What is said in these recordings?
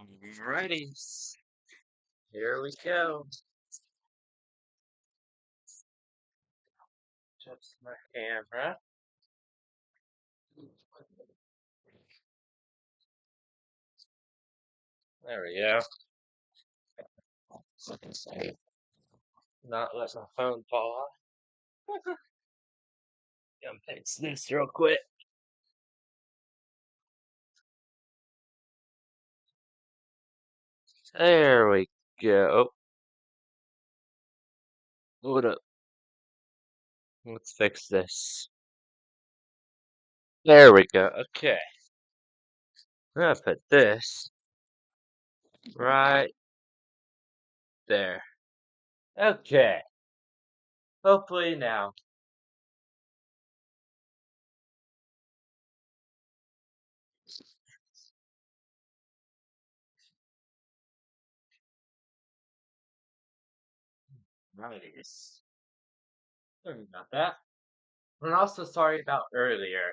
Alrighty, here we go. Adjust my camera. There we go. Not let my phone fall off. Gonna fix this real quick. There we go. What up? Let's fix this. There we go. Okay. I'm gonna put this right there. Okay. Hopefully now. Righties. Sorry about that. And also sorry about earlier.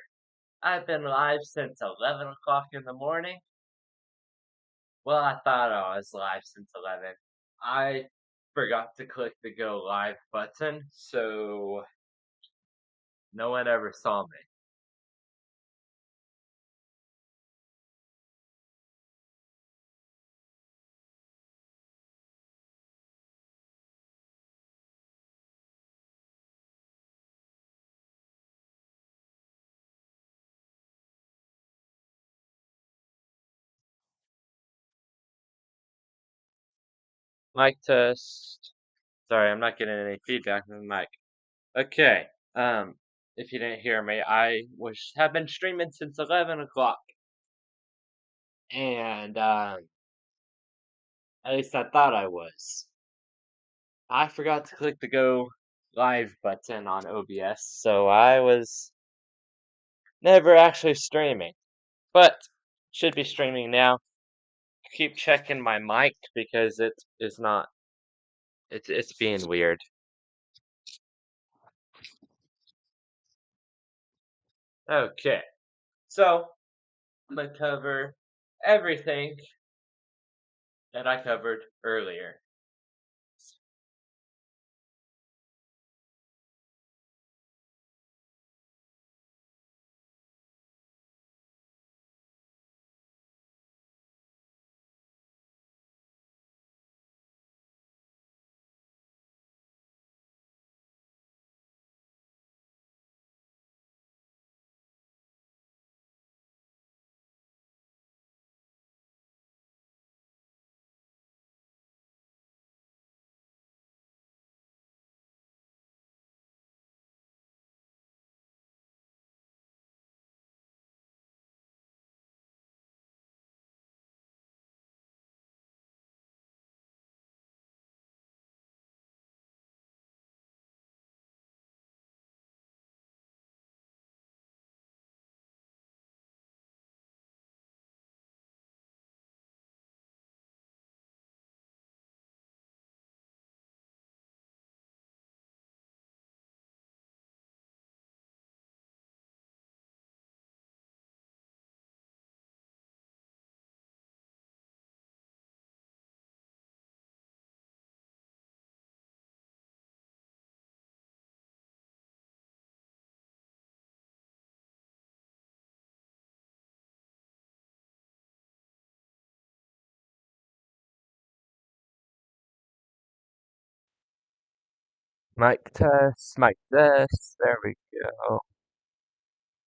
I've been live since 11 o'clock in the morning. Well, I thought I was live since 11. I forgot to click the go live button, so no one ever saw me. Mic test. Sorry, I'm not getting any feedback from the mic. Okay. If you didn't hear me, I have been streaming since 11 o'clock. And at least I thought I was. I forgot to click the go live button on OBS, so I was never actually streaming. But should be streaming now. Keep checking my mic because it is not. It's being weird. Okay, so I'm gonna cover everything that I covered earlier. Mic test, mic test. There we go.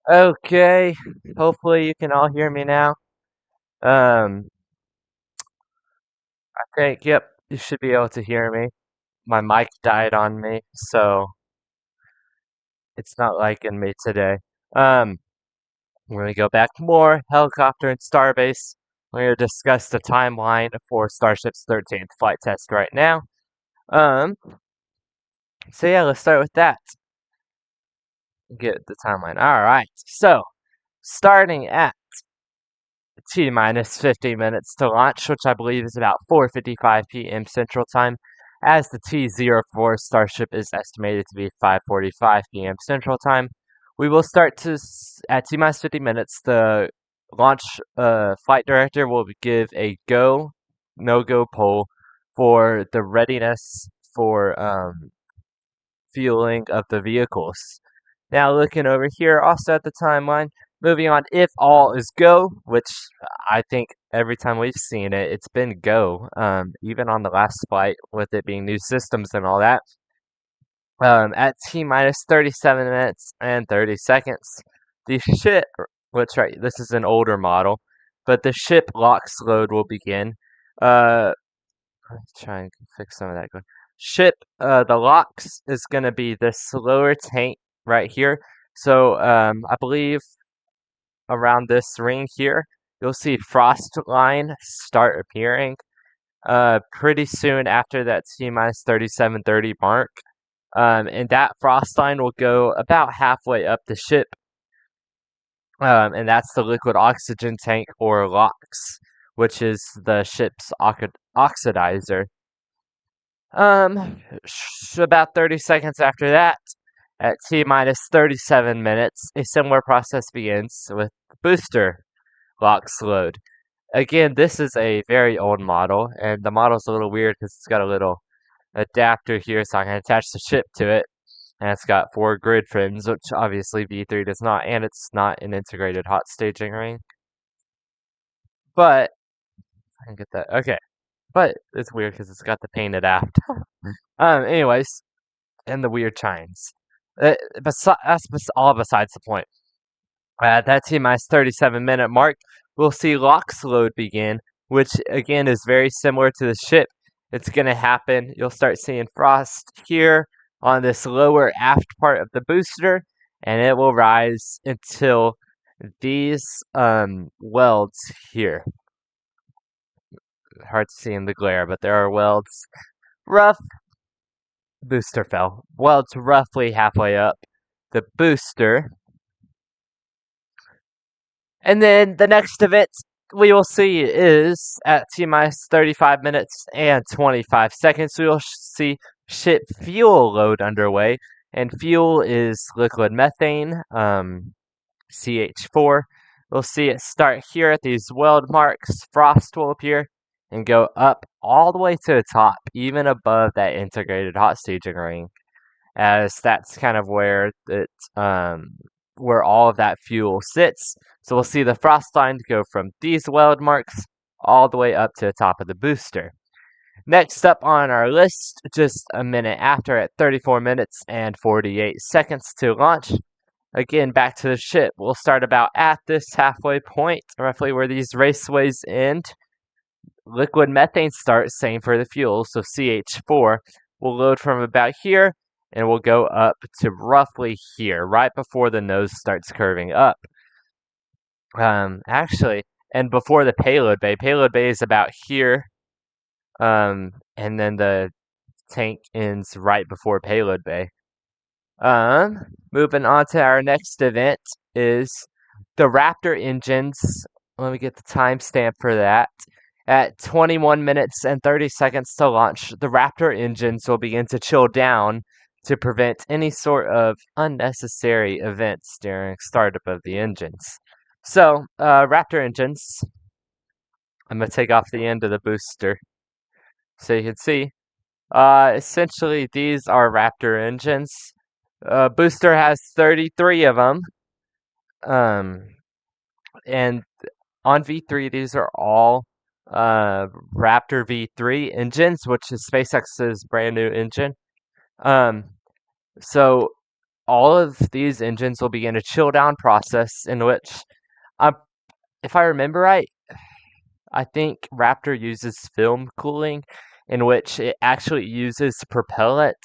Okay, hopefully you can all hear me now. I think, yep, you should be able to hear me. My mic died on me, so it's not liking me today. We're gonna go back more helicopter and starbase. We're gonna discuss the timeline for Starship's 13th flight test right now. So yeah, let's start with that. Get the timeline. Alright, so starting at T-minus 50 minutes to launch, which I believe is about 4:55 p.m. Central Time, as the T-04 Starship is estimated to be 5:45 p.m. Central Time. We will start at T-minus 50 minutes. The launch flight director will give a go, no-go poll for the readiness for fueling of the vehicles. Now looking over here, also at the timeline, moving on, if all is go, which I think every time we've seen it, it's been go, even on the last flight with it being new systems and all that. At T minus 37 minutes and 30 seconds, the ship, which right, this is an older model, but the ship LOX load will begin. Let's try and fix some of that. Ship, the LOX is going to be this lower tank right here. So I believe around this ring here, you'll see frost line start appearing pretty soon after that T minus 3730 mark. And that frost line will go about halfway up the ship. And that's the liquid oxygen tank, or LOX, which is the ship's oxidizer. About 30 seconds after that, at T minus 37 minutes, a similar process begins with booster LOX load. Again, this is a very old model, and the model's a little weird because it's got a little adapter here so I can attach the ship to it. And it's got 4 grid fins, which obviously V3 does not, and it's not an integrated hot staging ring. But, I can get that, okay. But, it's weird because it's got the painted aft. Anyways, and the weird chimes. That's all besides the point. At that T minus 37-minute mark, we'll see LOX load begin, which again is very similar to the ship. It's going to happen. You'll start seeing frost here on this lower aft part of the booster, and it will rise until these welds here. Hard to see in the glare, but there are welds. Rough. Booster fell. Welds roughly halfway up the booster. And then the next event we will see is at T minus 35 minutes and 25 seconds. We will see ship fuel load underway, and fuel is liquid methane, CH4. We'll see it start here at these weld marks. Frost will appear and go up all the way to the top, even above that integrated hot staging ring, as that's kind of where where all of that fuel sits. So we'll see the frost line go from these weld marks all the way up to the top of the booster. Next up on our list, just a minute after, at 34 minutes and 48 seconds to launch. Again, back to the ship. We'll start about at this halfway point, roughly where these raceways end. Liquid methane starts, same for the fuel, so CH4 will load from about here, and we'll go up to roughly here, right before the nose starts curving up. Actually, and before the payload bay. Payload bay is about here, and then the tank ends right before payload bay. Moving on to our next event is the Raptor engines. Let me get the timestamp for that. At 21 minutes and 30 seconds to launch, the Raptor engines will begin to chill down to prevent any sort of unnecessary events during startup of the engines. So, Raptor engines, I'm going to take off the end of the booster so you can see. Essentially, these are Raptor engines. Booster has 33 of them. And on V3, these are all Raptor V3 engines, which is SpaceX's brand new engine. So all of these engines will begin a chill down process in which, if I remember right, I think Raptor uses film cooling, in which it actually uses propellant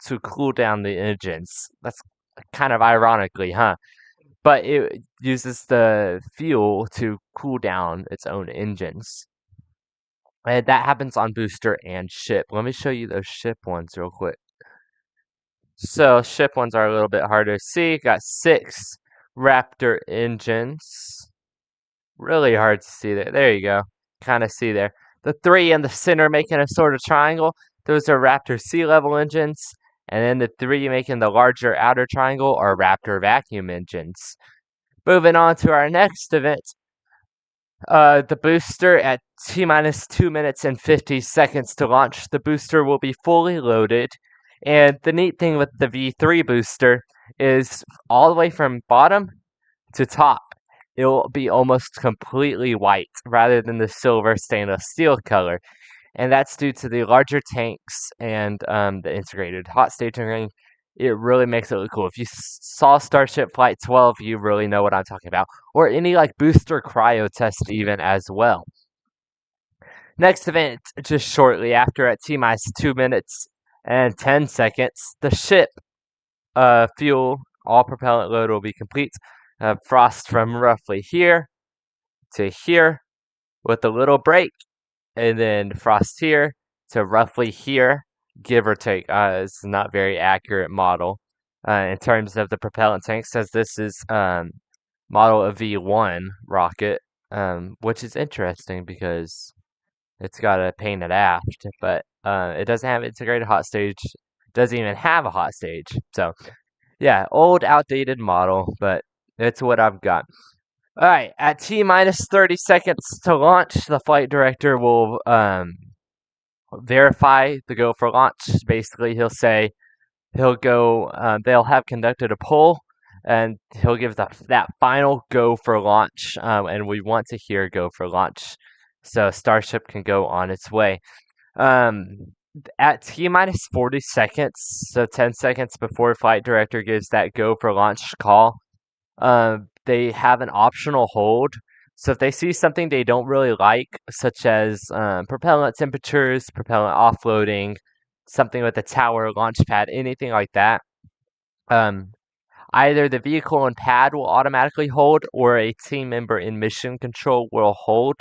to cool down the engines. That's kind of ironically, huh? But it uses the fuel to cool down its own engines. And that happens on booster and ship. Let me show you those ship ones real quick. So ship ones are a little bit harder to see. Got 6 Raptor engines. Really hard to see there. There you go. Kind of see there. The 3 in the center making a sort of triangle. Those are Raptor sea level engines. And then the 3 making the larger outer triangle are Raptor vacuum engines. Moving on to our next event. The booster at T minus 2 minutes and 50 seconds to launch, the booster will be fully loaded. And the neat thing with the V3 booster is all the way from bottom to top, it'll be almost completely white rather than the silver stainless steel color. And that's due to the larger tanks and the integrated hot staging ring. It really makes it look cool. If you saw Starship Flight 12, you really know what I'm talking about. Or any like booster cryo test even as well. Next event, just shortly after at T minus 2 minutes and 10 seconds, the ship fuel, all propellant load will be complete. Frost from roughly here to here with a little break, and then frost here to roughly here, give or take. It's not very accurate model in terms of the propellant tank, says this is model of V1 rocket, which is interesting because it's got a painted aft, but it doesn't have integrated hot stage, doesn't even have a hot stage. So yeah, old, outdated model, but it's what I've got. All right, at T minus 30 seconds to launch, the flight director will verify the go for launch. Basically, he'll say he'll go. They'll have conducted a poll, and he'll give that final go for launch. And we want to hear go for launch, so Starship can go on its way. Um, at T minus 40 seconds, so 10 seconds before flight director gives that go for launch call, they have an optional hold. So if they see something they don't really like, such as propellant temperatures, propellant offloading, something with a tower, launch pad, anything like that, um, either the vehicle and pad will automatically hold, or a team member in mission control will hold,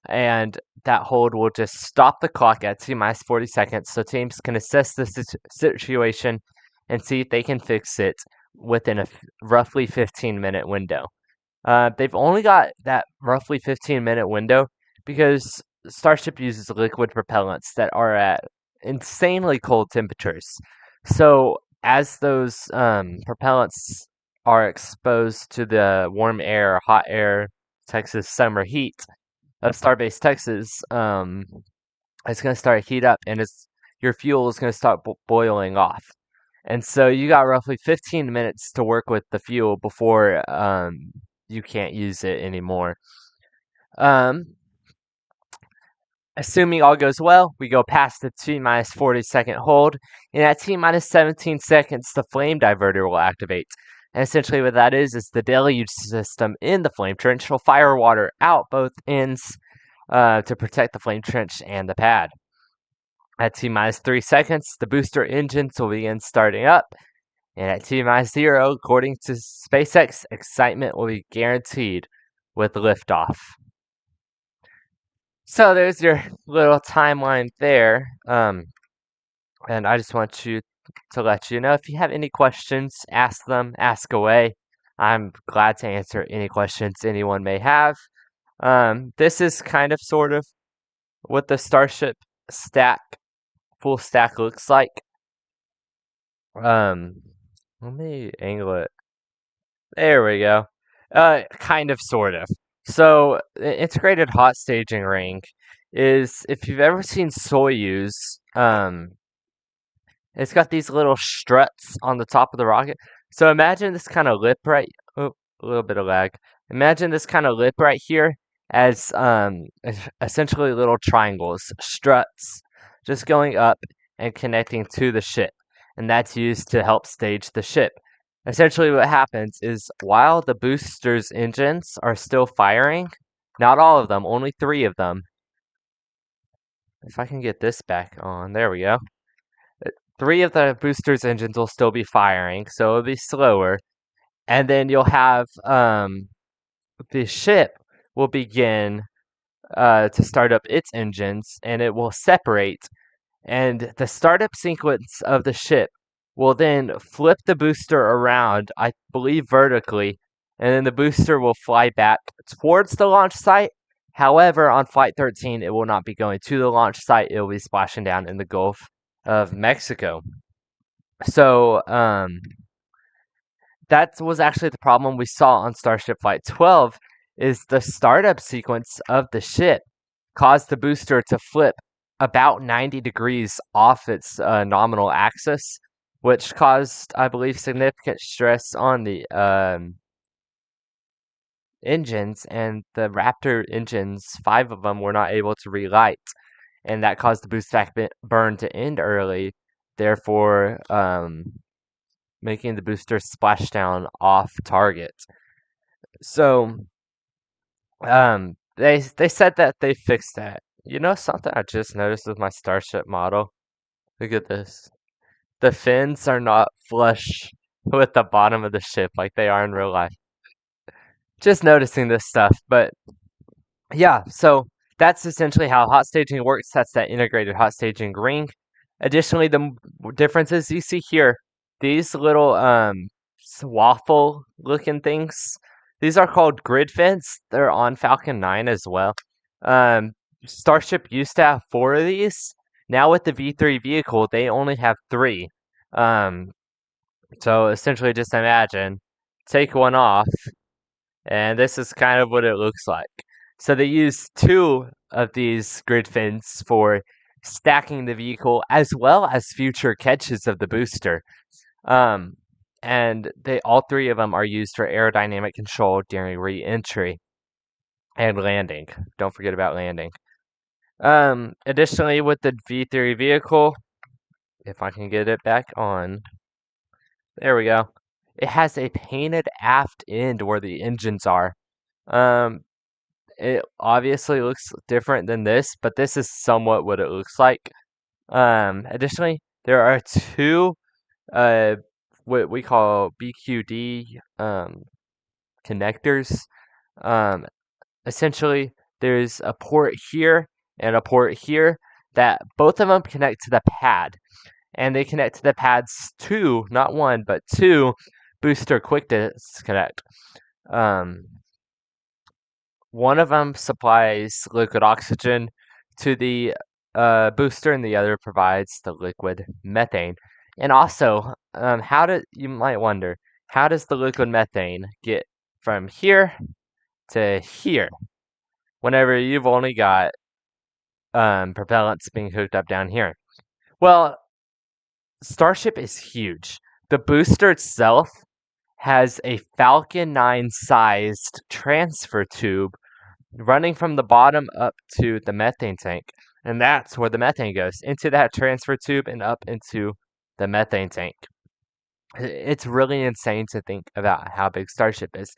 and that hold will just stop the clock at T minus 40 seconds, so teams can assess the situation and see if they can fix it within a roughly 15-minute window. They've only got that roughly 15-minute window because Starship uses liquid propellants that are at insanely cold temperatures. So as those propellants are exposed to the warm air, hot air, Texas summer heat of Starbase Texas, it's going to start to heat up, and your fuel is going to start boiling off. And so you got roughly 15 minutes to work with the fuel before you can't use it anymore. Um, Assuming all goes well, we go past the T minus 40 second hold, and at T minus 17 seconds, the flame diverter will activate. And essentially, what that is the deluge system in the flame trench will fire water out both ends to protect the flame trench and the pad. At T minus 3 seconds, the booster engines will begin starting up, and at T minus 0, according to SpaceX, excitement will be guaranteed with liftoff. So there's your little timeline there. And I just want to let you know, if you have any questions, ask them, ask away. I'm glad to answer any questions anyone may have. This is kind of sort of what the Starship full stack looks like. Let me angle it. There we go. Kind of, sort of. So, the integrated hot staging ring is, if you've ever seen Soyuz, it's got these little struts on the top of the rocket. So imagine this kind of lip right. Oh, a little bit of lag. Imagine this kind of lip right here as essentially little triangles, struts, just going up and connecting to the ship, and that's used to help stage the ship. Essentially, what happens is while the booster's engines are still firing, not all of them, only 3 of them. If I can get this back on, there we go. 3 of the booster's engines will still be firing, so it'll be slower. And then you'll have the ship will begin to start up its engines, and it will separate. And the startup sequence of the ship will then flip the booster around, I believe vertically, and then the booster will fly back towards the launch site. However, on Flight 13, it will not be going to the launch site, it will be splashing down in the Gulf of Mexico. So, that was actually the problem we saw on Starship Flight 12, is the startup sequence of the ship caused the booster to flip about 90 degrees off its nominal axis, which caused, I believe, significant stress on the engines, and the Raptor engines, 5 of them, were not able to relight, and that caused the boost back burn to end early, therefore making the booster splashdown off target. So they said that they fixed that. You know something I just noticed with my Starship model? Look at this. The fins are not flush with the bottom of the ship like they are in real life. Just noticing this stuff, but yeah, so that's essentially how hot staging works. That's that integrated hot staging ring. Additionally, the differences you see here, these little waffle looking things, these are called grid fins. They're on Falcon 9 as well. Starship used to have 4 of these. Now with the V3 vehicle, they only have 3. Um, so essentially just imagine, take one off, and this is kind of what it looks like. So they use 2 of these grid fins for stacking the vehicle as well as future catches of the booster. Um, and all 3 of them are used for aerodynamic control during re-entry and landing. Don't forget about landing. Additionally, with the V3 vehicle, if I can get it back on, there we go. It has a painted aft end where the engines are. Um, It obviously looks different than this, but this is somewhat what it looks like. Additionally, there are 2 what we call BQD connectors. Um, Essentially, there's a port here and a port here that both of them connect to the pad, and they connect to the pads 2, not 1, but 2 booster quick disconnect. One of them supplies liquid oxygen to the booster, and the other provides the liquid methane. And also, you might wonder, how does the liquid methane get from here to here whenever you've only got propellants being hooked up down here? Well, Starship is huge. The booster itself has a Falcon 9 sized transfer tube running from the bottom up to the methane tank. And that's where the methane goes, into that transfer tube and up into the methane tank. It's really insane to think about how big Starship is.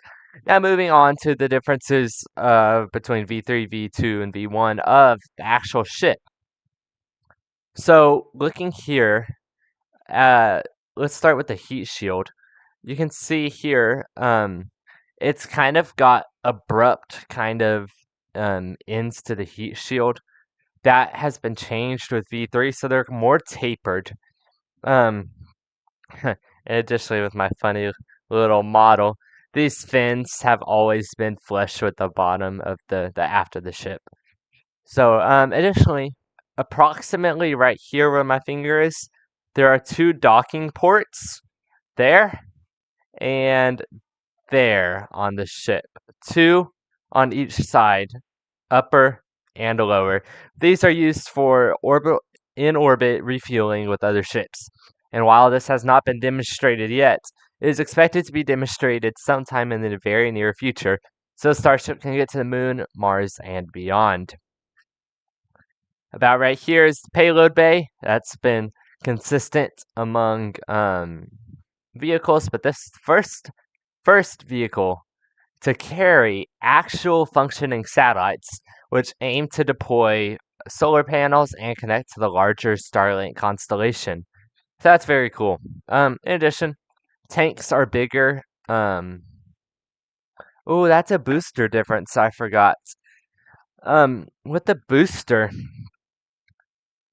Now, moving on to the differences between V3, V2, and V1 of the actual ship. So, looking here, let's start with the heat shield. You can see here, it's kind of got abrupt kind of ends to the heat shield. That has been changed with V3, so they're more tapered. Um, Additionally, with my funny little model, these fins have always been flush with the bottom of the aft of the ship. So, additionally, approximately right here where my finger is, there are 2 docking ports there and there on the ship. 2 on each side, upper and lower. These are used for in-orbit refueling with other ships. And while this has not been demonstrated yet, it is expected to be demonstrated sometime in the very near future, so Starship can get to the moon, Mars, and beyond. About right here is the payload bay. That's been consistent among vehicles, but this first vehicle to carry actual functioning satellites, which aim to deploy solar panels and connect to the larger Starlink constellation. So that's very cool. In addition, tanks are bigger. Oh, that's a booster difference. I forgot. With the booster,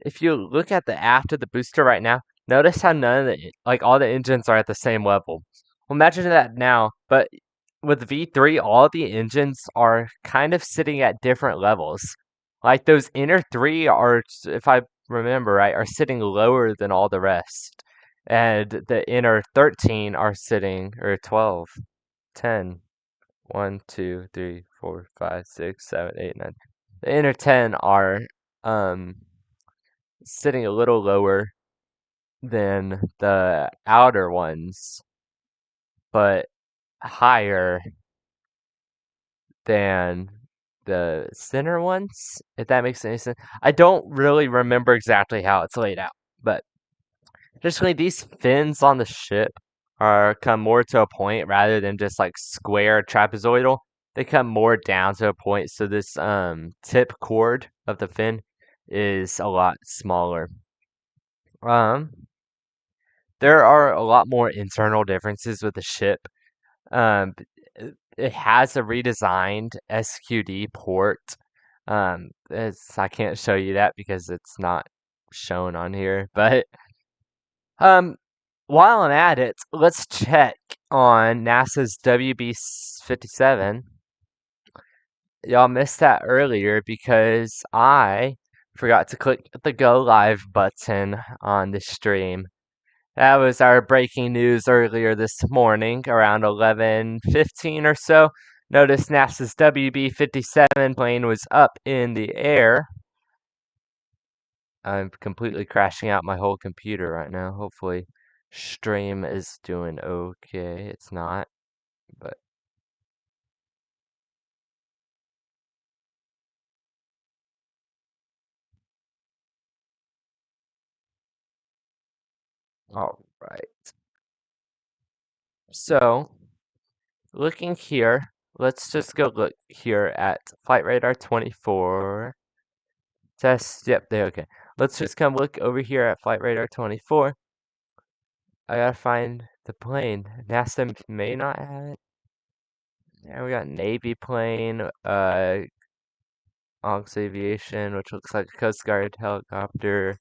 if you look at the aft of the booster right now, notice how none of all the engines are at the same level. Well, imagine that now, but with V3, all the engines are kind of sitting at different levels. Like those inner 3 are, if I remember right, are sitting lower than all the rest. And the inner 13 are sitting, or 12, 10. 1, 2, 3, 4, 5, 6, 7, 8, 9. The inner 10 are um, sitting a little lower than the outer ones, but higher than the center ones, if that makes any sense. I don't really remember exactly how it's laid out, but additionally, these fins on the ship are come more to a point rather than just like square trapezoidal. They come more down to a point, so this tip chord of the fin is a lot smaller. Um, there are a lot more internal differences with the ship. Um, it has a redesigned SQD port. I can't show you that because it's not shown on here, but um, while I'm at it, let's check on NASA's WB-57. Y'all missed that earlier because I forgot to click the go live button on the stream. That was our breaking news earlier this morning around 11:15 or so. Notice NASA's WB-57 plane was up in the air. I'm completely crashing out my whole computer right now. Hopefully stream is doing okay. It's not, but all right. So, looking here, let's just go look here at Flight Radar 24. Test, yep, there, okay. Let's just come look over here at Flight Radar 24. I gotta find the plane. NASA may not have it. And we got Navy plane, Aux Aviation, which looks like a Coast Guard helicopter.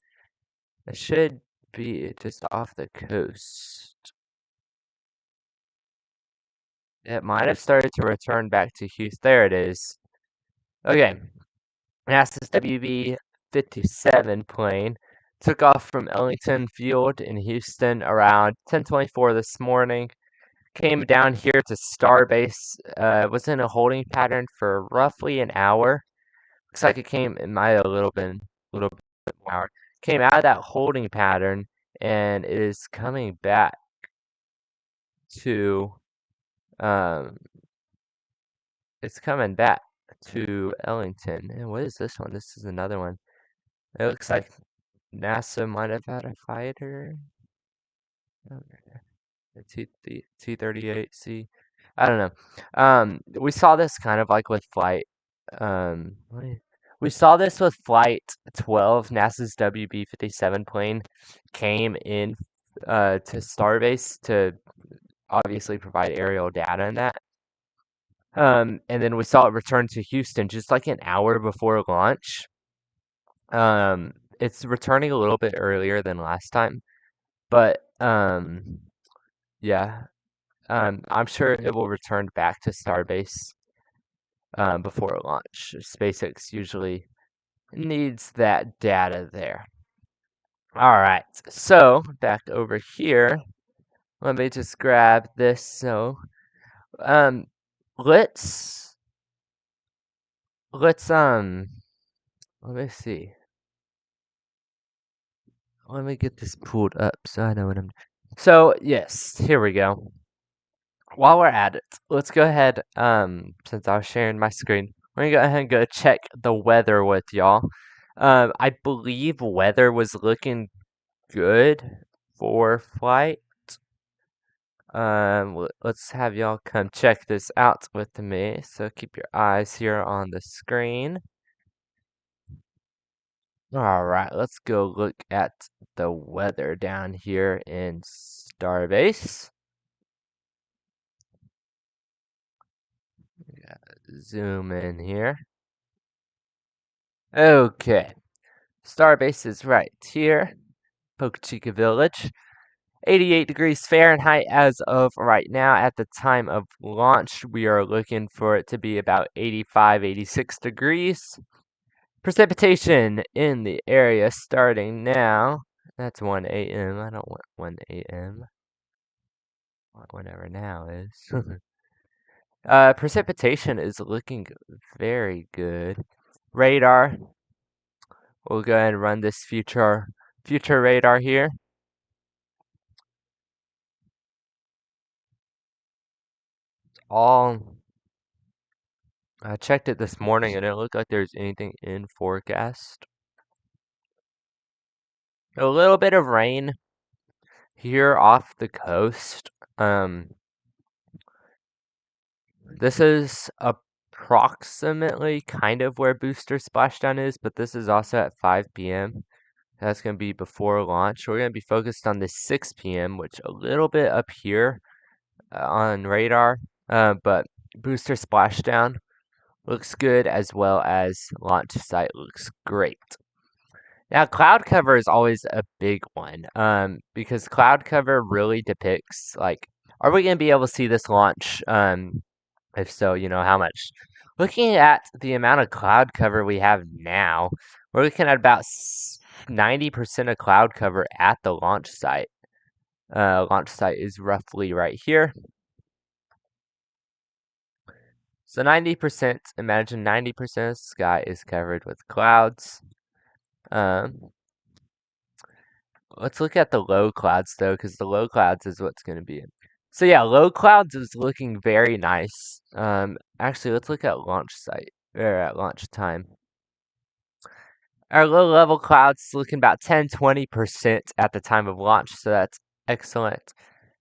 It should be just off the coast. It might have started to return back to Houston. There it is. Okay. NASA's WB-57 plane took off from Ellington Field in Houston around 10:24 this morning. Came down here to Starbase. Was in a holding pattern for roughly an hour. Looks like it might have a little bit more hour. Came out of that holding pattern and is coming back to um it's coming back to Ellington. And what is this one? This is another one. It looks like NASA might have had a fighter. The T-38C. I don't know. We saw this kind of like with flight. We saw this with Flight 12. NASA's WB-57 plane came in to Starbase to obviously provide aerial data in that. And then we saw it return to Houston just like an hour before launch. It's returning a little bit earlier than last time, but yeah, I'm sure it will return back to Starbase before launch. SpaceX usually needs that data there. All right, so back over here, let me just grab this. So, um, let's let's let me see. Let me get this pulled up so I know what I'm. So yes, here we go. While we're at it, let's go ahead. Since I was sharing my screen, we're gonna go ahead and go check the weather with y'all. I believe weather was looking good for flight. Let's have y'all come check this out with me. So keep your eyes here on the screen. All right, let's go look at the weather down here in Starbase. Zoom in here. Okay, Starbase is right here, Boca Chica Village. 88 degrees Fahrenheit as of right now. At the time of launch, we are looking for it to be about 85, 86 degrees. Precipitation in the area starting now. That's 1 a.m. I don't want 1 a.m. I want whatever now is. Precipitation is looking very good. Radar, we'll go ahead and run this future radar here. All I checked it this morning and it looked like there's anything in forecast. A little bit of rain here off the coast. This is approximately kind of where booster splashdown is, but this is also at 5 p.m. That's going to be before launch. We're going to be focused on the 6 p.m., which a little bit up here on radar, but booster splashdown looks good as well as launch site looks great. Now, cloud cover is always a big one, because cloud cover really depicts, like, are we going to be able to see this launch? If so, how much? Looking at the amount of cloud cover we have now, we're looking at about 90% of cloud cover at the launch site. Launch site is roughly right here. So 90%, imagine 90% of the sky is covered with clouds. Um, let's look at the low clouds though, because the low clouds is what's going to be in. So yeah, low clouds is looking very nice. Actually, let's look at launch site, or at launch time. Our low level clouds looking about 10-20% at the time of launch, so that's excellent.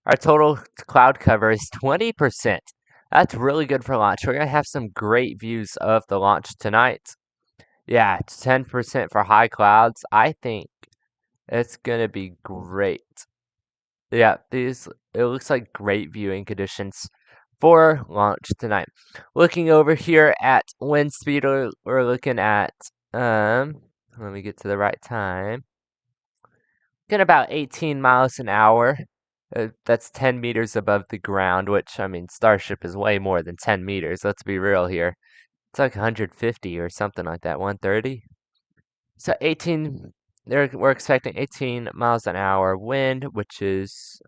Our total cloud cover is 20%. That's really good for launch. We're going to have some great views of the launch tonight. Yeah, 10% for high clouds. I think it's going to be great. Yeah, it looks like great viewing conditions for launch tonight. Looking over here at wind speed, we're looking at, let me get to the right time. Looking about 18 miles an hour. That's 10 meters above the ground, which, I mean, Starship is way more than 10 meters. Let's be real here. It's like 150 or something like that, 130. So 18, we're expecting 18 miles an hour wind, which is,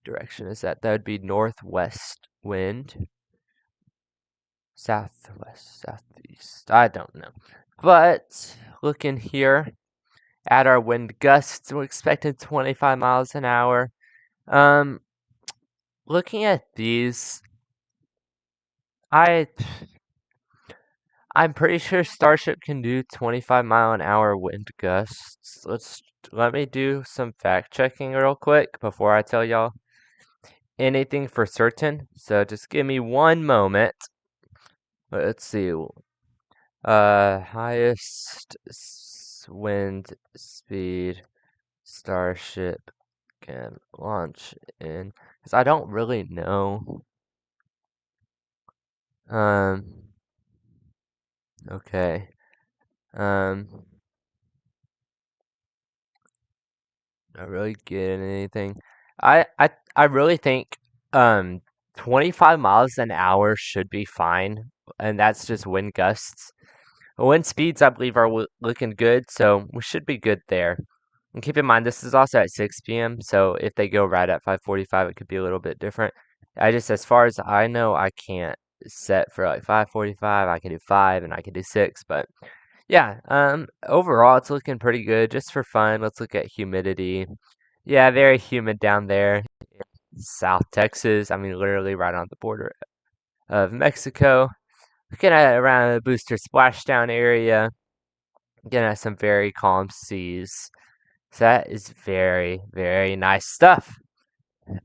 direction is that? That would be northwest wind. Southwest, southeast. I don't know. But looking here at our wind gusts, we're expecting 25 miles an hour. Um, looking at these, I'm pretty sure Starship can do 25-mile-an-hour wind gusts. Let me do some fact checking real quick before I tell y'all anything for certain. So just give me one moment. Let's see. Highest wind speed Starship can launch in. Because I don't really know. Um, okay. Um, not really getting anything. I really think, um, 25 miles an hour should be fine, and that's just wind gusts. Wind speeds, I believe, are looking good, so we should be good there. And keep in mind, this is also at 6 p.m., so if they go right at 5:45, it could be a little bit different. As far as I know, I can't set for like 5:45. I can do 5 and I can do 6, but yeah, overall, it's looking pretty good. Just for fun, let's look at humidity. Yeah, very humid down there in South Texas. I mean, literally right on the border of Mexico. Looking at around the booster splashdown area. Getting at some very calm seas. So that is very, very nice stuff.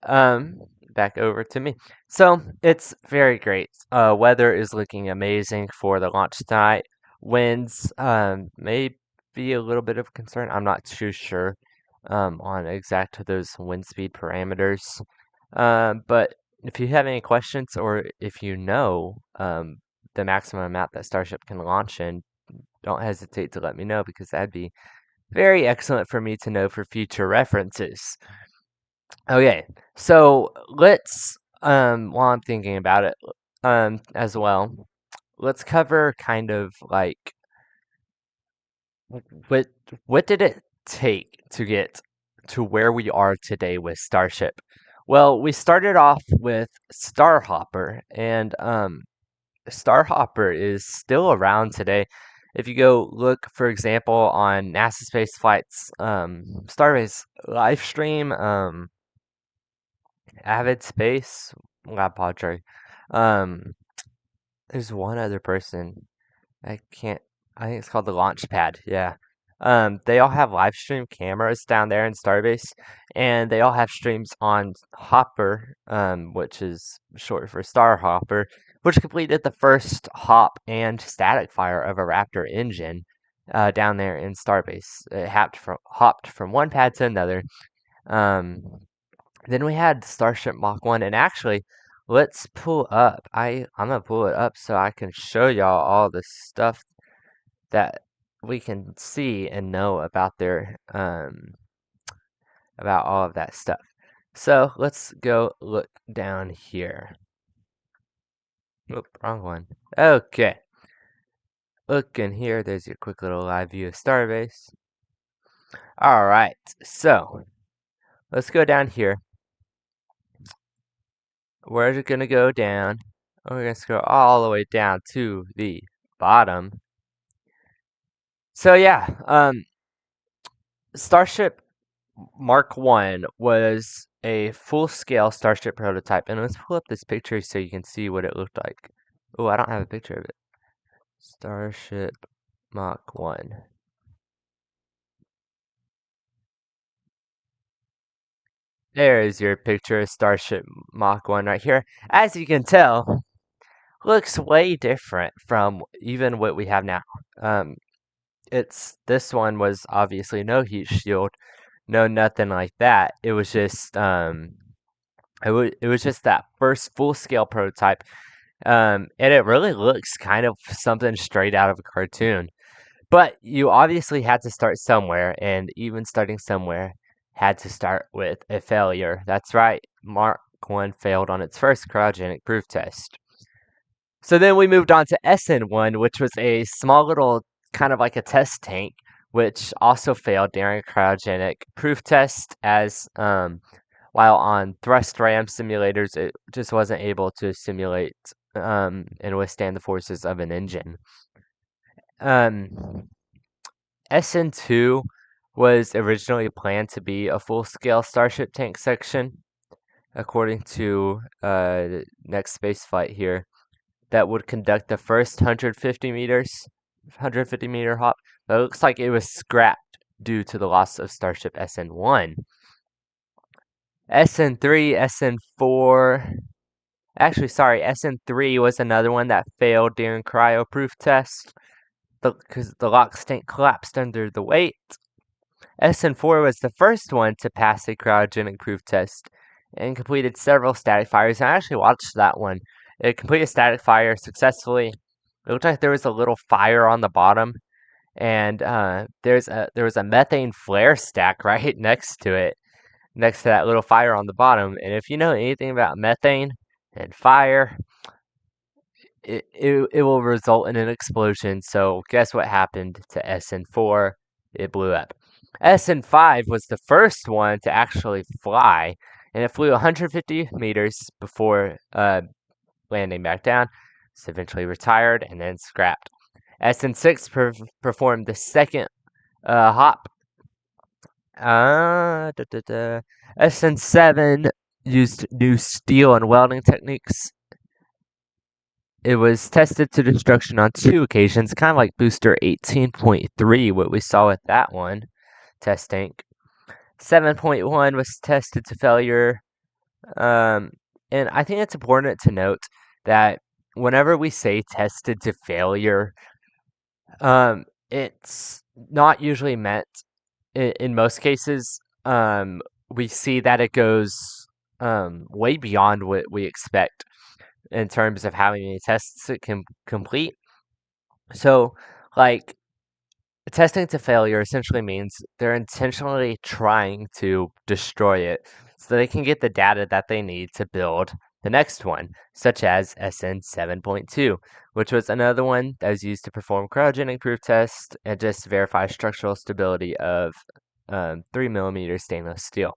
Um, back over to me. So it's very great. Weather is looking amazing for the launch tonight. Winds may be a little bit of concern. I'm not too sure on exact those wind speed parameters. But if you have any questions or if you know the maximum amount that Starship can launch in, don't hesitate to let me know because that'd be very excellent for me to know for future references. Okay, so let's while I'm thinking about it, as well, let's cover kind of like what what did it take to get to where we are today with Starship? Well, we started off with Starhopper, and Starhopper is still around today. If you go look, for example, on NASA space flights, Starbase live stream, Avid Space, Lab Padre. Um, there's one other person. I can't. I think it's called the Launch Pad. Yeah. They all have live stream cameras down there in Starbase, and they all have streams on Hopper, which is short for Star Hopper, which completed the first hop and static fire of a Raptor engine down there in Starbase. It hopped from one pad to another. Um, then we had Starship Mach 1, and actually, let's pull up. I'm gonna pull it up so I can show y'all all the stuff that we can see and know about about all of that stuff. So let's go look down here. Oop, wrong one. Okay. Look in here, there's your quick little live view of Starbase. Alright, so let's go down here. We're gonna go down. We're gonna scroll all the way down to the bottom. So yeah, Starship Mark 1 was a full-scale Starship prototype, and let's pull up this picture so you can see what it looked like. Oh, I don't have a picture of it. Starship Mach 1. There is your picture of Starship Mach 1 right here. As you can tell, looks way different from even what we have now. This one was obviously no heat shield, no nothing like that. It was just it was just that first full scale prototype. And it really looks kind of something straight out of a cartoon. But you obviously had to start somewhere, and even starting somewhere had to start with a failure. That's right, Mark 1 failed on its first cryogenic proof test. So then we moved on to SN1, which was a small little kind of like a test tank, which also failed during a cryogenic proof test as while on thrust ram simulators, it just wasn't able to simulate and withstand the forces of an engine. SN2 was originally planned to be a full-scale Starship tank section, according to the next space flight here, that would conduct the first 150 meter hop, but it looks like it was scrapped due to the loss of Starship SN1. SN3, SN4, actually, sorry, SN3 was another one that failed during cryo-proof test because the LOX tank collapsed under the weight. SN4 was the first one to pass a cryogenic proof test and completed several static fires. I actually watched that one. It completed static fire successfully. It looked like there was a little fire on the bottom, and there was a methane flare stack right next to it, next to that little fire on the bottom. And if you know anything about methane and fire, it will result in an explosion. So guess what happened to SN4? It blew up. SN5 was the first one to actually fly, and it flew 150 meters before landing back down. It's eventually retired and then scrapped. SN6 performed the second hop. SN7 used new steel and welding techniques. It was tested to destruction on 2 occasions, kind of like Booster 18.3, what we saw with that one test tank. 7.1 was tested to failure. And I think it's important to note that whenever we say tested to failure, it's not usually meant, in most cases, we see that it goes way beyond what we expect in terms of how many tests it can complete. So, like, testing to failure essentially means they're intentionally trying to destroy it so they can get the data that they need to build the next one, such as SN 7.2, which was another one that was used to perform cryogenic proof tests and just verify structural stability of 3mm stainless steel.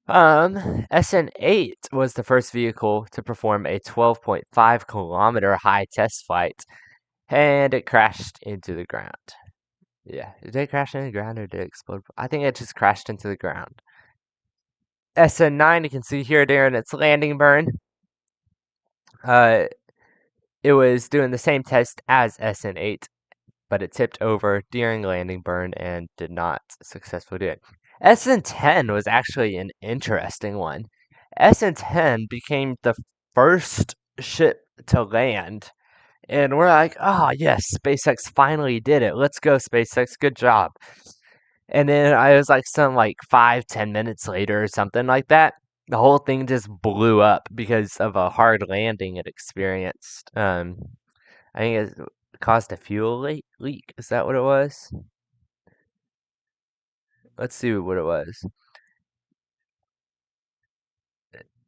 SN8 was the first vehicle to perform a 12.5 kilometer high test flight, and it crashed into the ground. Yeah, did it crash into the ground or did it explode? I think it just crashed into the ground. SN9, you can see here during its landing burn, uh, it was doing the same test as SN8, but it tipped over during landing burn and did not successfully do it. SN10 was actually an interesting one. SN10 became the first ship to land, and we're like, oh, yes, SpaceX finally did it. Let's go, SpaceX. Good job. And then I was like, some like 5-10 minutes later or something like that, the whole thing just blew up because of a hard landing it experienced. I think it caused a fuel leak. Is that what it was? Let's see what it was.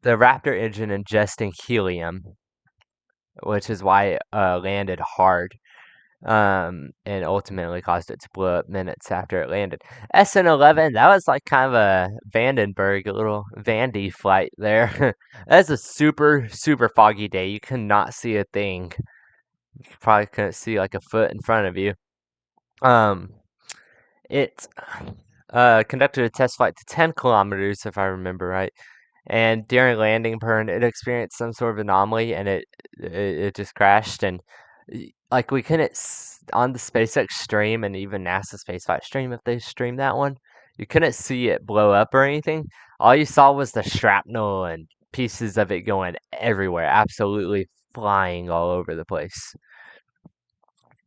The Raptor engine ingesting helium, which is why it landed hard, and ultimately caused it to blow up minutes after it landed. SN11, that was like kind of a Vandenberg, a little Vandy flight there. That's a super, super foggy day. You could not see a thing. You probably couldn't see like a foot in front of you. Um, it conducted a test flight to 10 kilometers, if I remember right. And during landing burn, it experienced some sort of anomaly, and it just crashed. And like we couldn't on the SpaceX stream and even NASA spaceflight stream, if they streamed that one, you couldn't see it blow up or anything. All you saw was the shrapnel and pieces of it going everywhere, absolutely flying all over the place.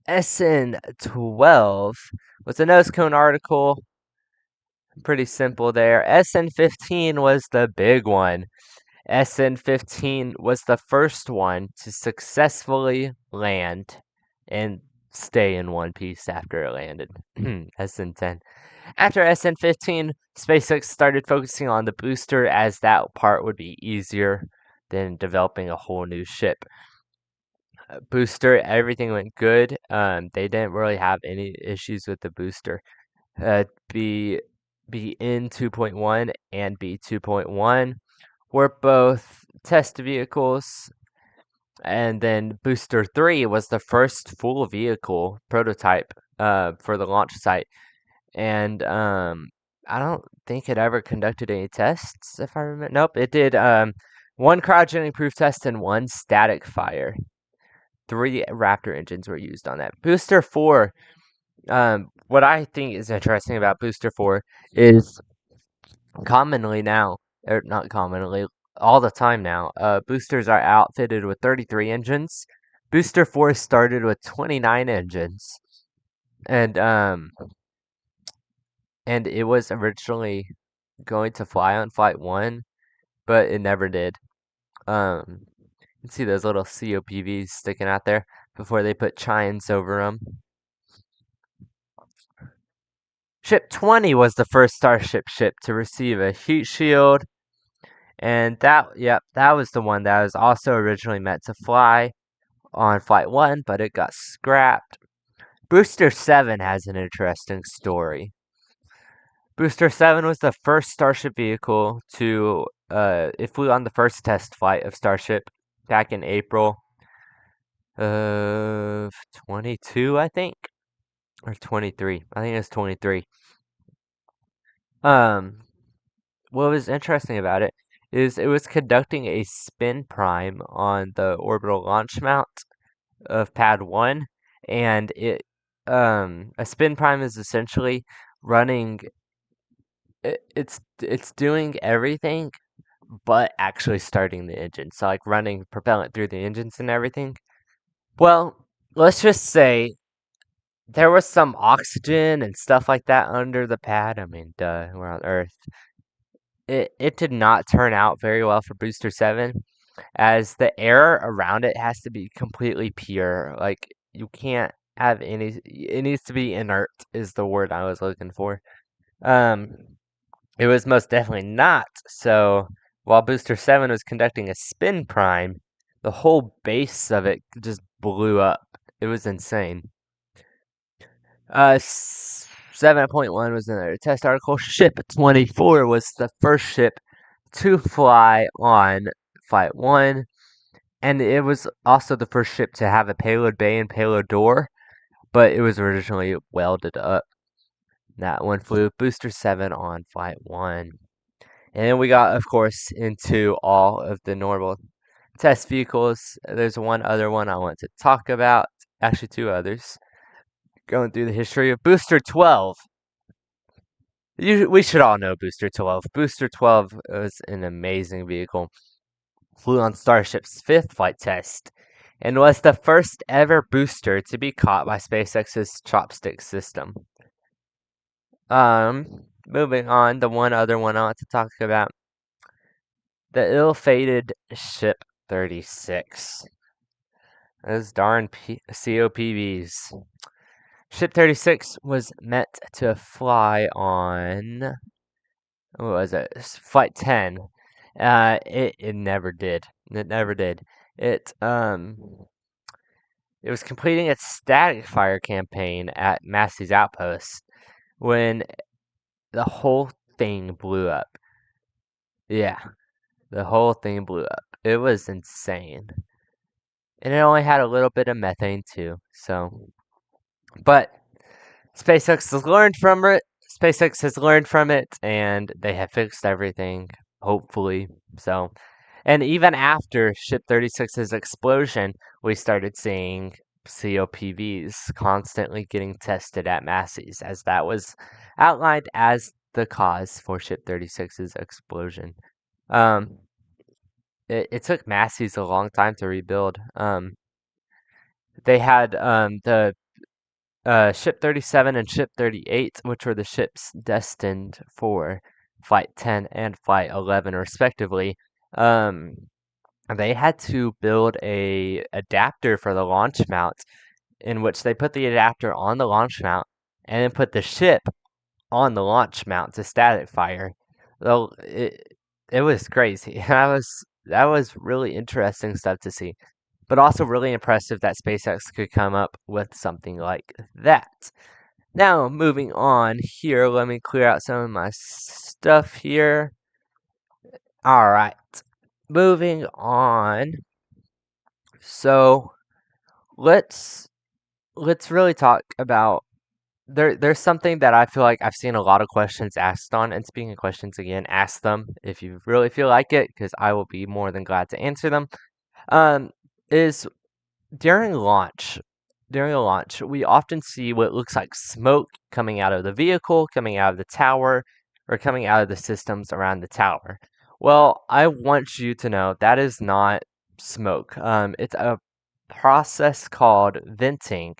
SN12 was a nose cone article. Pretty simple there. SN15 was the big one. SN15 was the first one to successfully land and stay in one piece after it landed. SN10. After SN15, SpaceX started focusing on the booster as that part would be easier than developing a whole new ship. Booster, everything went good. They didn't really have any issues with the booster. Uh, B BN 2.1 and B 2.1 were both test vehicles, and then Booster 3 was the first full vehicle prototype for the launch site. And I don't think it ever conducted any tests, if I remember. Nope, it did one cryogenic proof test and one static fire. 3 Raptor engines were used on that. Booster 4, what I think is interesting about Booster 4 is commonly now, or not commonly, all the time now, boosters are outfitted with 33 engines. Booster 4 started with 29 engines. And and it was originally going to fly on Flight 1, but it never did. You can see those little COPVs sticking out there before they put chines over them. Ship 20 was the first Starship ship to receive a heat shield, and that was the one that was also originally meant to fly on Flight 1, but it got scrapped. Booster 7 has an interesting story. Booster 7 was the first Starship vehicle to, it flew on the first test flight of Starship back in April of 22, I think, or 23. I think it was 23. Um, what was interesting about it is it was conducting a spin prime on the orbital launch mount of pad 1, and a spin prime is essentially running it's doing everything but actually starting the engine. So like running propellant through the engines and everything. Well, let's just say there was some oxygen and stuff like that under the pad. I mean, duh, we're on Earth. It did not turn out very well for Booster 7, as the air around it has to be completely pure. Like, you can't have any, it needs to be inert, is the word I was looking for. Um, it was most definitely not. So, while Booster 7 was conducting a spin prime, the whole base of it just blew up. It was insane. 7.1 was another test article. Ship 24 was the first ship to fly on Flight 1, and it was also the first ship to have a payload bay and payload door, but it was originally welded up. That one flew Booster 7 on Flight 1. And then we got, of course, into all of the normal test vehicles. There's one other one I want to talk about. Actually, two others. Going through the history of Booster 12. We should all know Booster 12. Booster 12 was an amazing vehicle. Flew on Starship's fifth flight test and was the first ever booster to be caught by SpaceX's chopstick system. Moving on, the one other one I want to talk about, the ill-fated Ship 36. Those darn COPVs. Ship 36 was meant to fly on, what was it? Flight 10. It never did. It never did. It was completing its static fire campaign at Massey's outpost when the whole thing blew up. Yeah, the whole thing blew up. It was insane. And it only had a little bit of methane too. So, but SpaceX has learned from it. SpaceX has learned from it, and they have fixed everything, hopefully. So, and even after Ship 36's explosion, we started seeing COPVs constantly getting tested at Massey's, as that was outlined as the cause for Ship 36's explosion. Um, it took Massey's a long time to rebuild. They had the Ship 37 and Ship 38, which were the ships destined for Flight 10 and Flight 11, respectively. Um, they had to build a adapter for the launch mount, in which they put the adapter on the launch mount and then put the ship on the launch mount to static fire. So it was crazy. That was really interesting stuff to see, but also really impressive that SpaceX could come up with something like that. Now, moving on here, let me clear out some of my stuff here. All right, moving on. So let's really talk about there's something that I feel like I've seen a lot of questions asked on, and speaking of questions again, ask them if you really feel like it, because I will be more than glad to answer them. Um, is during launch, during a launch, we often see what looks like smoke coming out of the vehicle, coming out of the tower, or coming out of the systems around the tower. Well, I want you to know that is not smoke. It's a process called venting.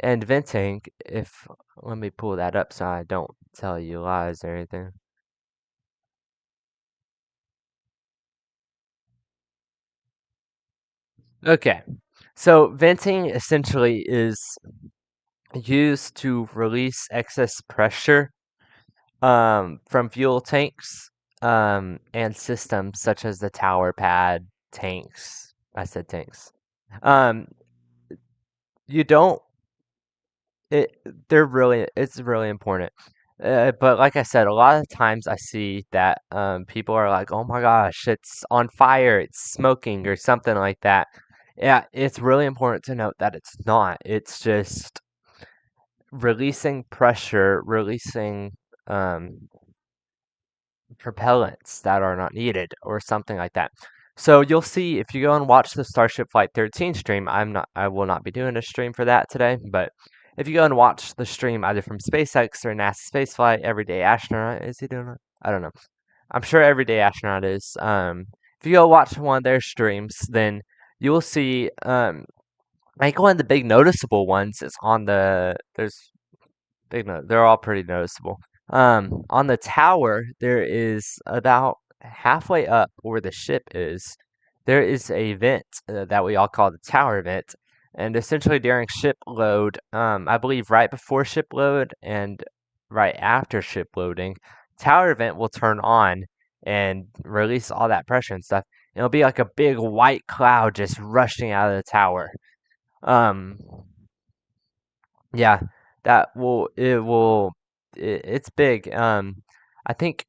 And venting, if let me pull that up so I don't tell you lies or anything. Okay, so venting essentially is used to release excess pressure from fuel tanks and systems such as the tower pad tanks. I said tanks. Um, you don't. It it's really important. But like I said, a lot of times I see that people are like, "Oh my gosh, it's on fire! It's smoking or something like that." Yeah, it's really important to note that it's not. It's just releasing pressure, releasing um, propellants that are not needed or something like that. So you'll see if you go and watch the Starship Flight 13 stream, I will not be doing a stream for that today, but if you go and watch the stream either from SpaceX or NASA Spaceflight, Everyday Astronaut, is he doing it? I don't know. I'm sure Everyday Astronaut is. If you go watch one of their streams, then you will see I think one of the big noticeable ones is on there's big no, they're all pretty noticeable. On the tower, there is about halfway up where the ship is. There is a vent that we all call the tower vent, and essentially during ship load, I believe right before ship load and right after ship loading, tower vent will turn on and release all that pressure and stuff. It'll be like a big white cloud just rushing out of the tower. Um, yeah, it's big. I think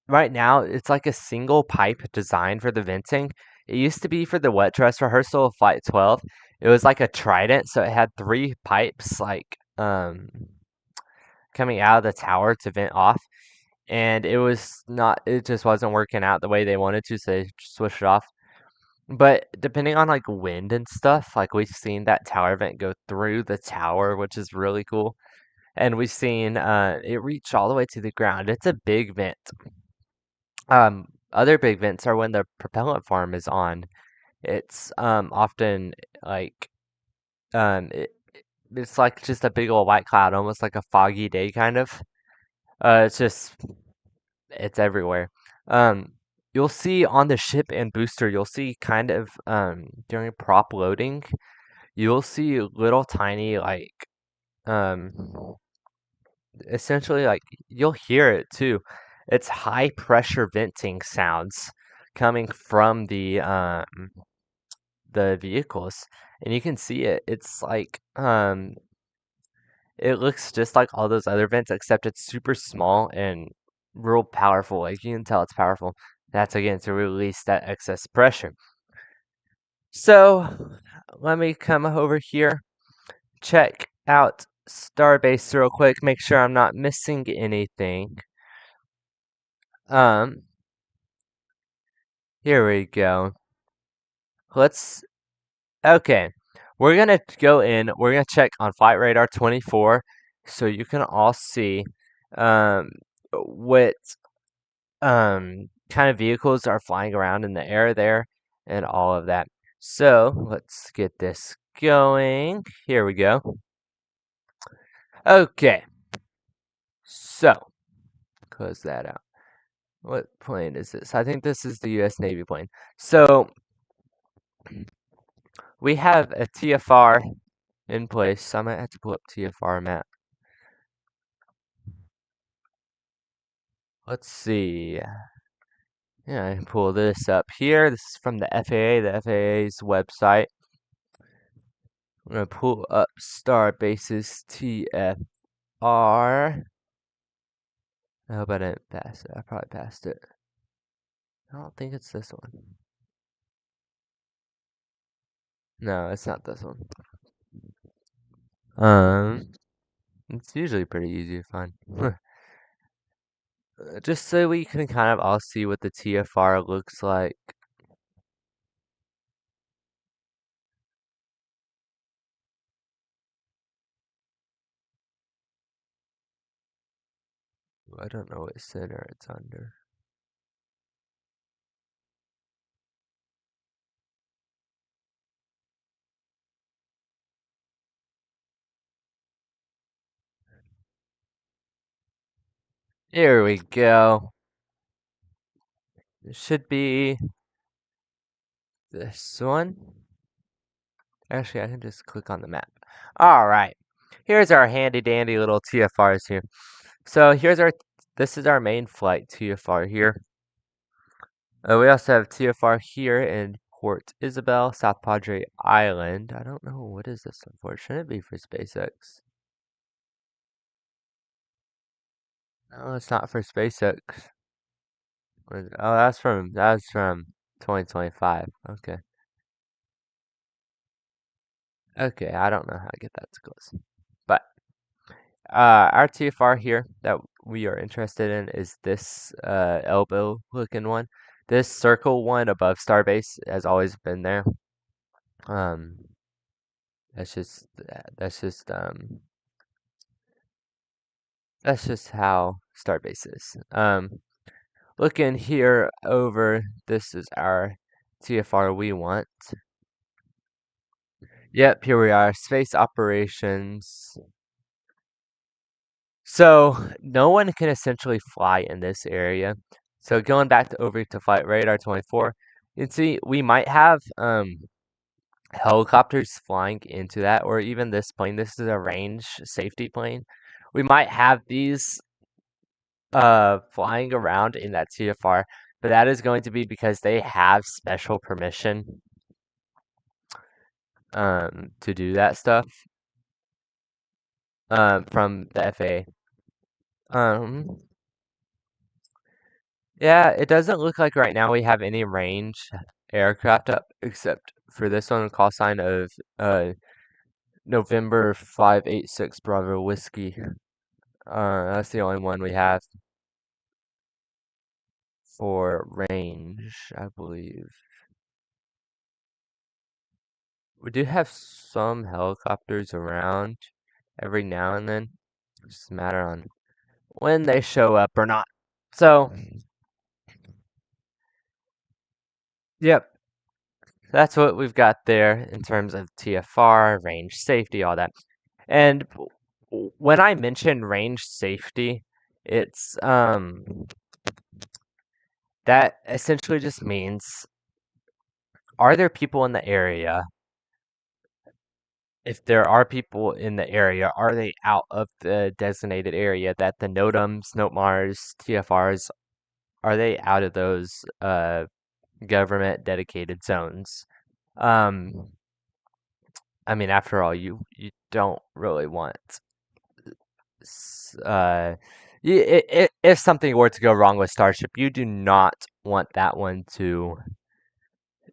right now it's like a single pipe design for the venting. It used to be for the wet dress rehearsal of Flight 12. It was like a trident, so it had three pipes like coming out of the tower to vent off. And it just wasn't working out the way they wanted to, so they switched it off. But depending on like wind and stuff, like we've seen that tower vent go through the tower, which is really cool. And we've seen it reach all the way to the ground. It's a big vent. Other big vents are when the propellant farm is on. It's often like um it, it's like just a big old white cloud, almost like a foggy day kind of. It's just it's everywhere. Um, you'll see on the ship and booster, you'll see kind of during prop loading, you'll see little tiny like um essentially like you'll hear it too. It's high pressure venting sounds coming from the vehicles, and you can see it. It's like it looks just like all those other vents, except it's super small and real powerful. Like you can tell it's powerful. That's again to release that excess pressure. So let me come over here, check out Starbase real quick, make sure I'm not missing anything. Um, Here we go. Let's Okay. We're gonna go in, we're gonna check on Flight Radar 24 so you can all see um what kind of vehicles are flying around in the air there and all of that. So let's get this going. Here we go. Okay, so close that out. What plane is this? I think this is the US Navy plane. So we have a TFR in place. I might have to pull up TFR map. Let's see. Yeah, I can pull this up here. This is from the FAA, the FAA's website. I'm gonna pull up Starbase's TFR. I hope I didn't pass it. I probably passed it. I don't think it's this one. No, it's not this one. Um, it's usually pretty easy to find. Just so we can kind of all see what the TFR looks like. I don't know what center it's under. Here we go. It should be this one. Actually, I can just click on the map. All right. Here's our handy dandy little TFRs here. So this is our main flight TFR here. We also have TFR here in Port Isabel, South Padre Island. I don't know, what is this one for? Shouldn't it be for SpaceX? No, it's not for SpaceX. Oh, that's from 2025. Okay. Okay, I don't know how to get that to close. But our TFR here that we are interested in is this elbow looking one. This circle one above Starbase has always been there. Um, that's just that's just how Starbase is. Looking here over, this is our TFR we want. Yep, here we are, space operations. So no one can essentially fly in this area. So going back over to Flight Radar 24, you can see we might have helicopters flying into that, or even this plane. This is a range safety plane. We might have these flying around in that TFR, but that is going to be because they have special permission to do that stuff from the FAA. Um Yeah, it doesn't look like right now we have any range aircraft up except for this one call sign of uh November 586 Bravo Whiskey. That's the only one we have for range, I believe. We do have some helicopters around every now and then. It's just a matter on when they show up or not. So, yep, that's what we've got there in terms of TFR, range safety, all that. And when I mention range safety, it's that essentially just means, are there people in the area? If there are people in the area, are they out of the designated area that the NOTAMs, NOTMARs, TFRs, are they out of those government dedicated zones? Um, I mean, after all, you don't really want s- uh, if something were to go wrong with Starship, you do not want that one to.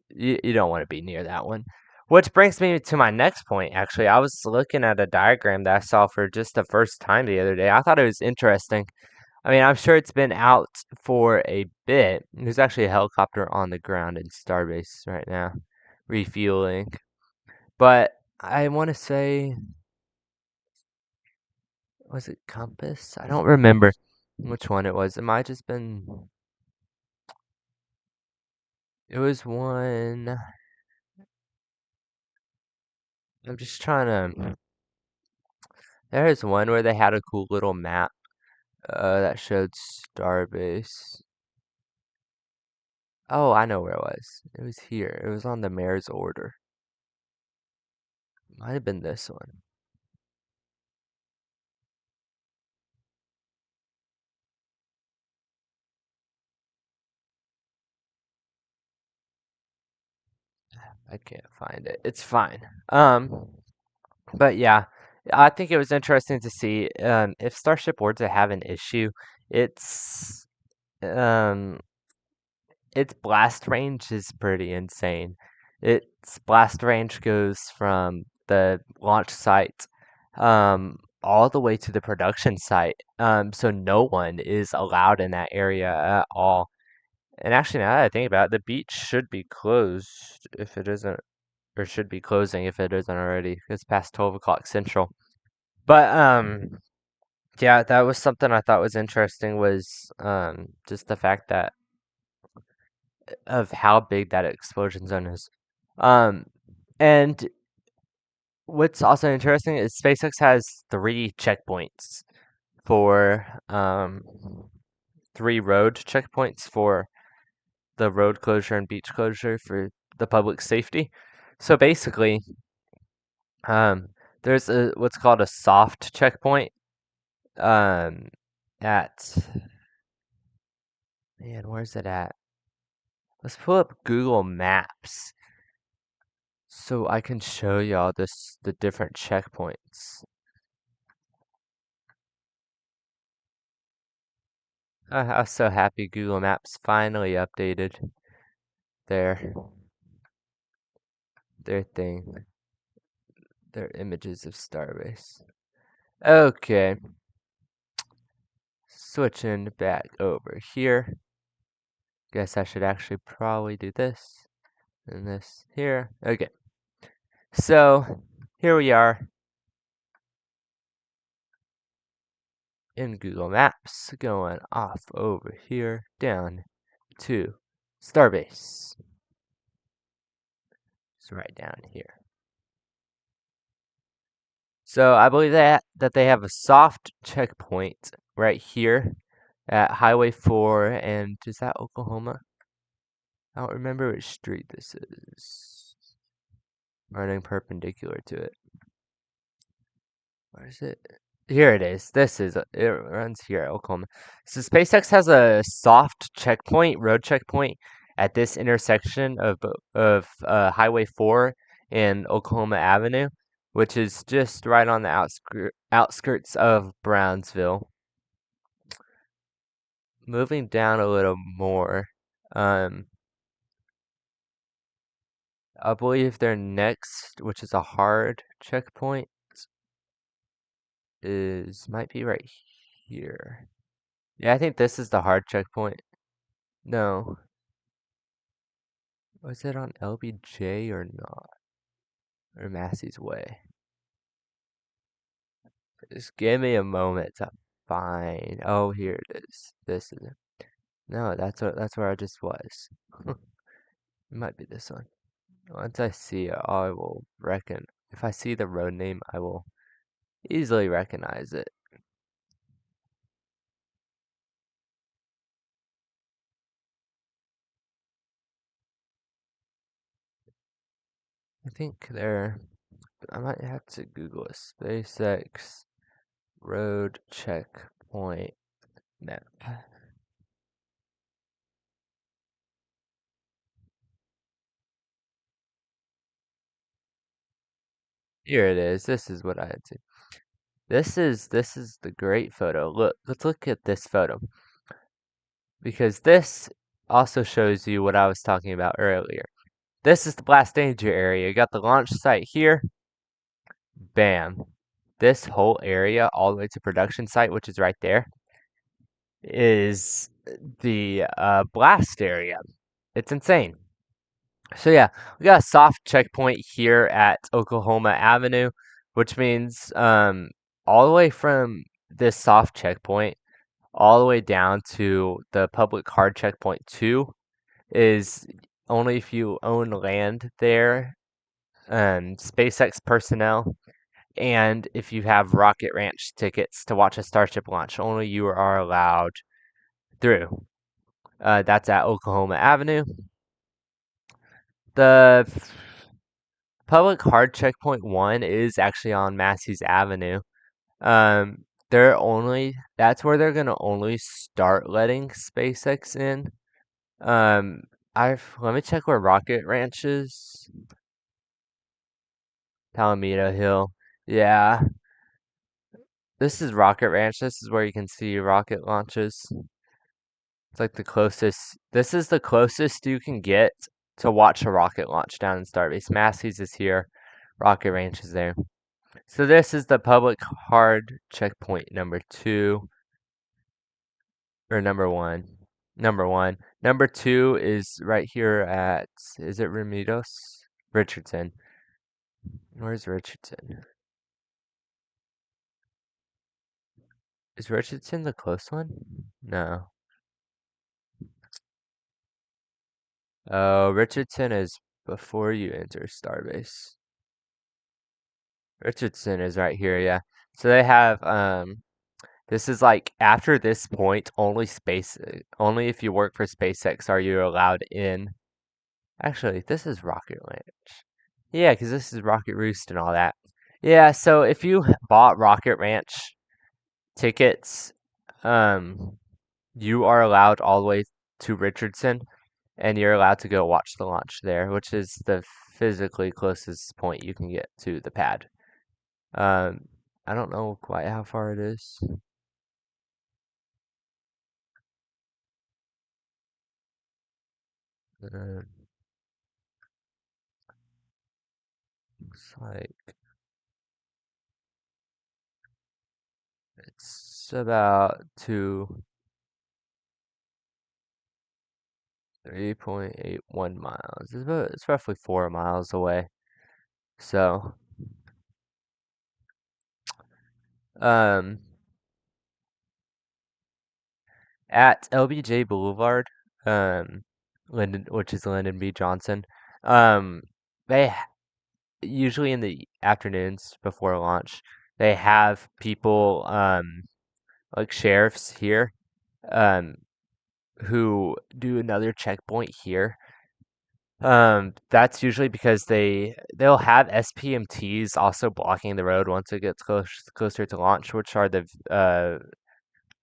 You don't want to be near that one. Which brings me to my next point, actually. I was looking at a diagram that I saw for just the first time the other day. I thought it was interesting. I mean, I'm sure it's been out for a bit. There's actually a helicopter on the ground in Starbase right now, refueling. But I want to say, was it Compass? I don't remember which one it was. It might just been. It was one. I'm just trying to. There's one where they had a cool little map that showed Starbase. Oh, I know where it was. It was here. It was on the mayor's order. Might have been this one. I can't find it. It's fine. But yeah, I think it was interesting to see if Starship were to have an issue, its um its blast range is pretty insane. Its blast range goes from the launch site all the way to the production site. So no one is allowed in that area at all. And actually, now that I think about it, the beach should be closed if it isn't, or should be closing if it isn't already. It's past 12 o'clock Central. But yeah, that was something I thought was interesting was just the fact that of how big that explosion zone is. Um, and what's also interesting is SpaceX has three checkpoints for three road checkpoints for the road closure and beach closure for the public safety. So basically, um, there's a what's called a soft checkpoint um, at man, where's it at? Let's pull up Google Maps so I can show y'all the different checkpoints. I was so happy Google Maps finally updated their their thing, their images of Starbase. Okay, switching back over here. Guess I should actually probably do this and this here. Okay, so here we are in Google Maps, going off over here down to Starbase. It's right down here. So I believe that they have a soft checkpoint right here at Highway 4, and is that Oklahoma? I don't remember which street this is. Running perpendicular to it. Where is it? Here it is. It runs here at Oklahoma. So SpaceX has a soft checkpoint, road checkpoint at this intersection of Highway 4 and Oklahoma Avenue, which is just right on the outskirts of Brownsville. moving down a little more, um, I believe their next, which is a hard checkpoint, might be right here. Yeah, I think this is the hard checkpoint. No. Was it on LBJ or not? Or Massey's Way? Just give me a moment to find. Oh, here it is. This is it. No, that's where I just was. It might be this one. Once I see it, I will reckon. If I see the road name, I will easily recognize it. I think there. I might have to Google a SpaceX road checkpoint map. Here it is. This is what I had to. This is the great photo. Look, let's look at this photo because this also shows you what I was talking about earlier. This is the blast danger area. You got the launch site here. Bam. This whole area, all the way to production site, which is right there, is the blast area. It's insane. So yeah, we got a soft checkpoint here at Oklahoma Avenue, which means all the way from this soft checkpoint all the way down to the public hard checkpoint 2 is only if you own land there, SpaceX personnel, and if you have Rocket Ranch tickets to watch a Starship launch, only you are allowed through. That's at Oklahoma Avenue. The public hard checkpoint 1 is actually on Massey's Avenue. That's where they're gonna only start letting SpaceX in. Um, let me check where Rocket Ranch is. Palomino Hill. Yeah, this is Rocket Ranch. This is where you can see rocket launches. It's like the closest. This is the closest you can get to watch a rocket launch down in Starbase. Massey's is here. Rocket Ranch is there. So this is the public hard checkpoint number 2 or number 1. Number 1. Number 2 is right here at, is it Ramitos? Richardson. Where's Richardson? Is Richardson the close one? No. Oh, Richardson is before you enter Starbase. Richardson is right here, yeah. So they have this is like after this point only if you work for SpaceX are you allowed in. Actually, this is Rocket Ranch. Yeah, because this is Rocket Roost and all that. Yeah, so if you bought Rocket Ranch tickets, um, you are allowed all the way to Richardson, and you're allowed to go watch the launch there, which is the physically closest point you can get to the pad. I don't know quite how far it is. Uh, looks like it's about 3.81 miles. It's roughly 4 miles away. So, um, at LBJ Boulevard, which is Lyndon B. Johnson, um, they usually in the afternoons before launch, they have people, like sheriffs here, um, who do another checkpoint here. That's usually because they'll have SPMTs also blocking the road once it gets closer to launch, which are the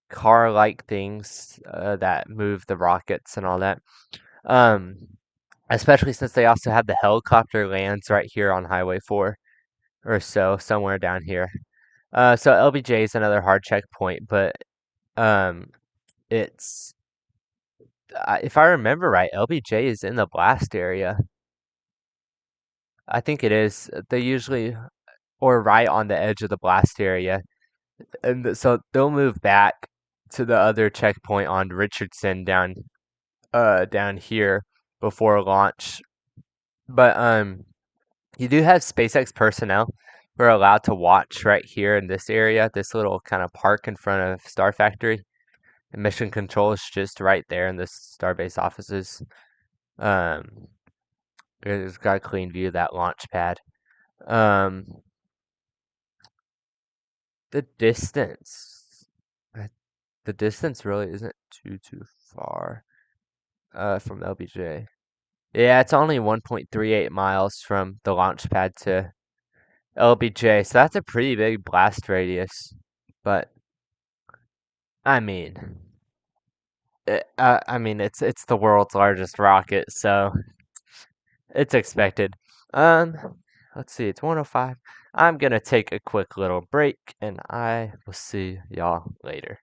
car-like things that move the rockets and all that. Um, Especially since they also have the helicopter lands right here on Highway 4 or so, somewhere down here. So LBJ is another hard checkpoint, but um, it's if I remember right, LBJ is in the blast area. I think it is. They usually or right on the edge of the blast area, and so they'll move back to the other checkpoint on Richardson down here before launch. But you do have SpaceX personnel who are allowed to watch right here in this area, this little kind of park in front of Star Factory. And mission control is just right there in the Starbase offices. Um, it's got a clean view of that launch pad. Um, the distance, I- the distance really isn't too far from LBJ. Yeah, it's only 1.38 miles from the launch pad to LBJ, so that's a pretty big blast radius. But I mean, I mean it's the world's largest rocket, so it's expected. Let's see, it's 105. I'm gonna take a quick little break, and I will see y'all later.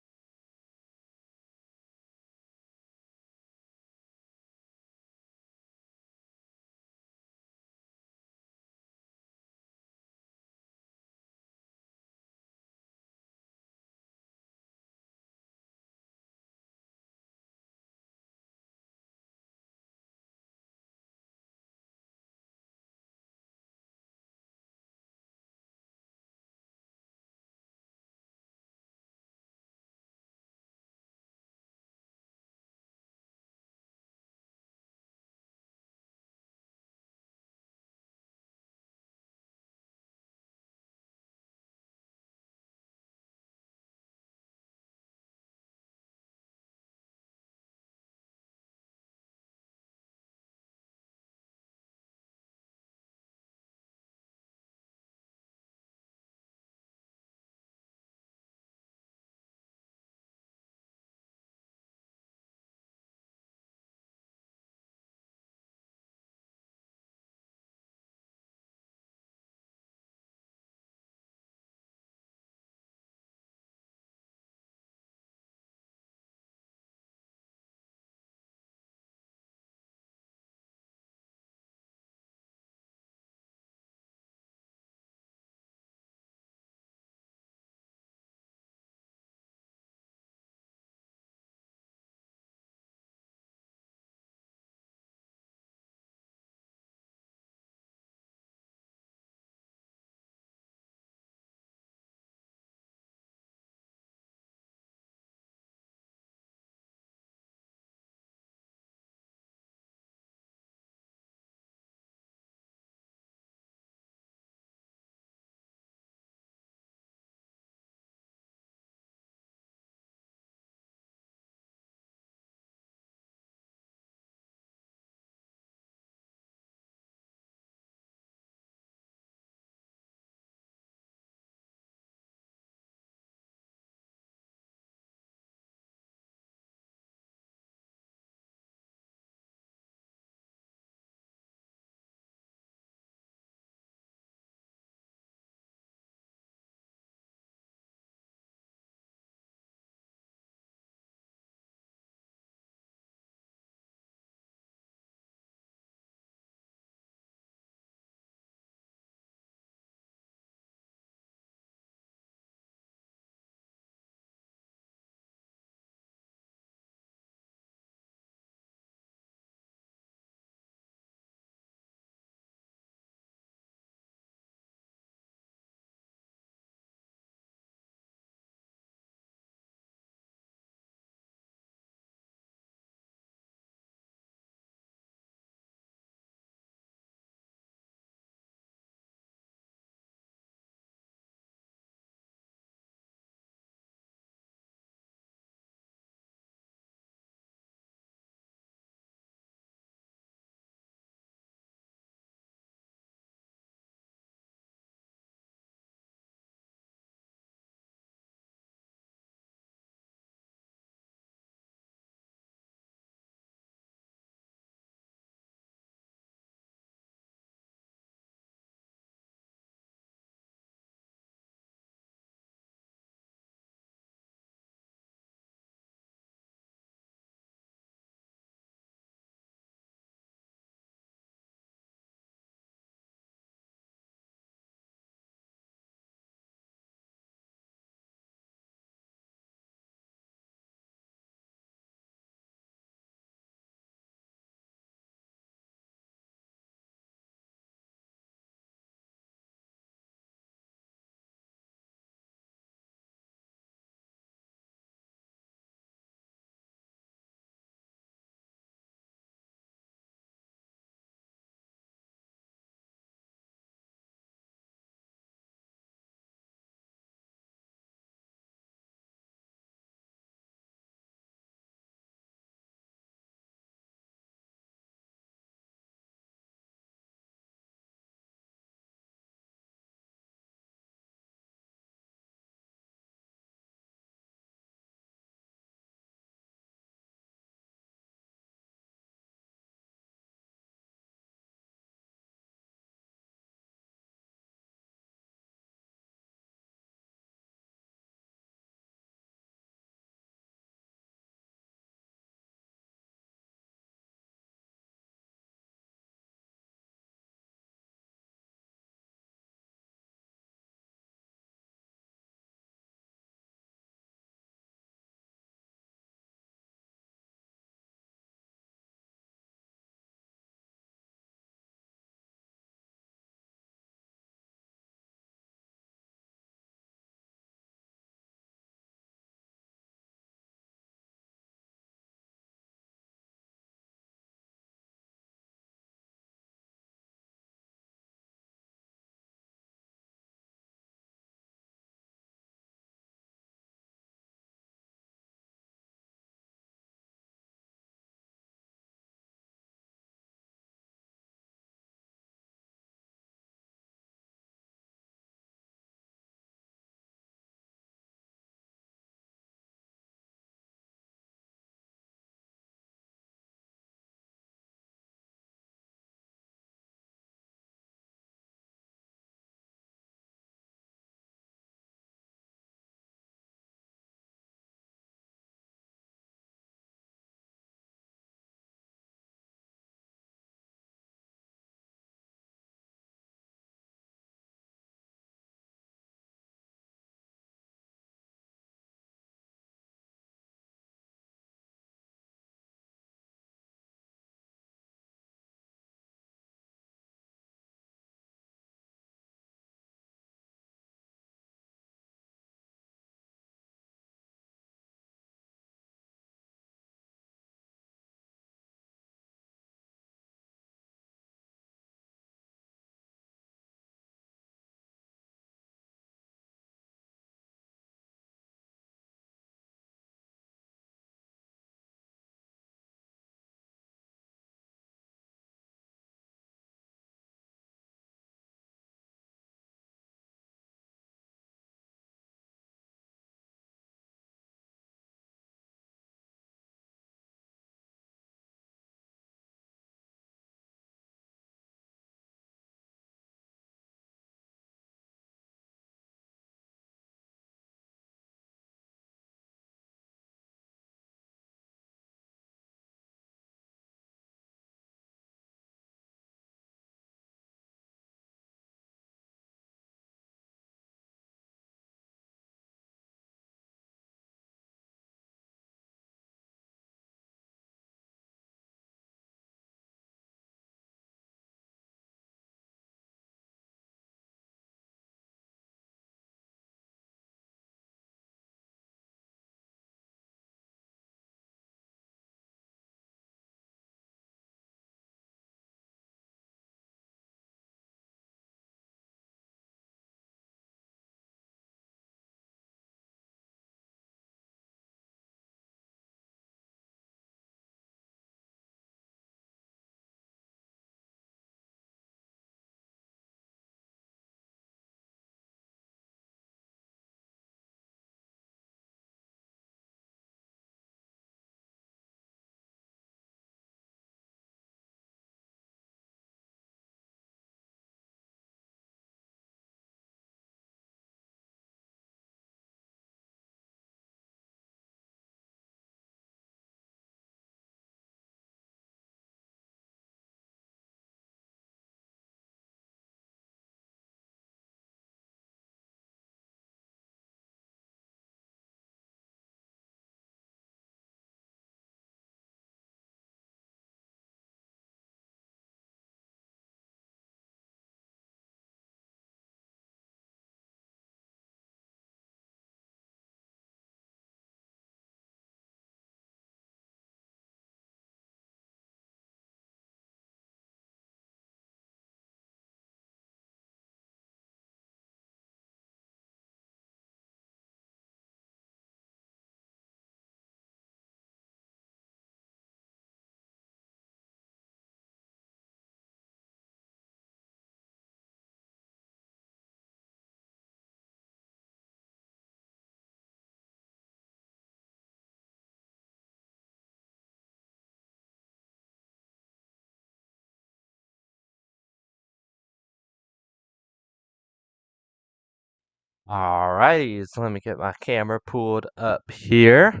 Alrighty, so let me get my camera pulled up here,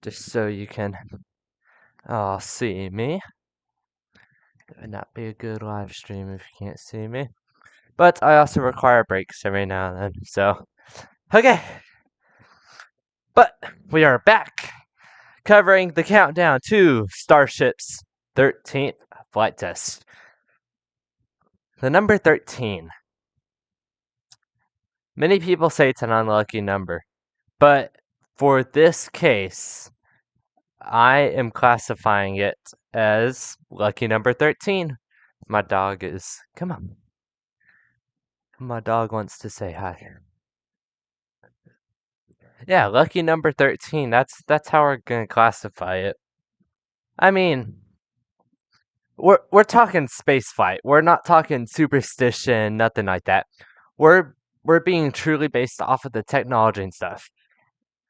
just so you can all see me. It would not be a good live stream if you can't see me. But I also require breaks every now and then, so okay. But we are back, covering the countdown to Starship's 13th flight test. The number 13. Many people say it's an unlucky number, but for this case, I am classifying it as lucky number 13. My dog is. Come on. My dog wants to say hi. Yeah, lucky number 13. That's how we're going to classify it. I mean, we're talking space flight. We're not talking superstition, nothing like that. We're we're being truly based off of the technology and stuff.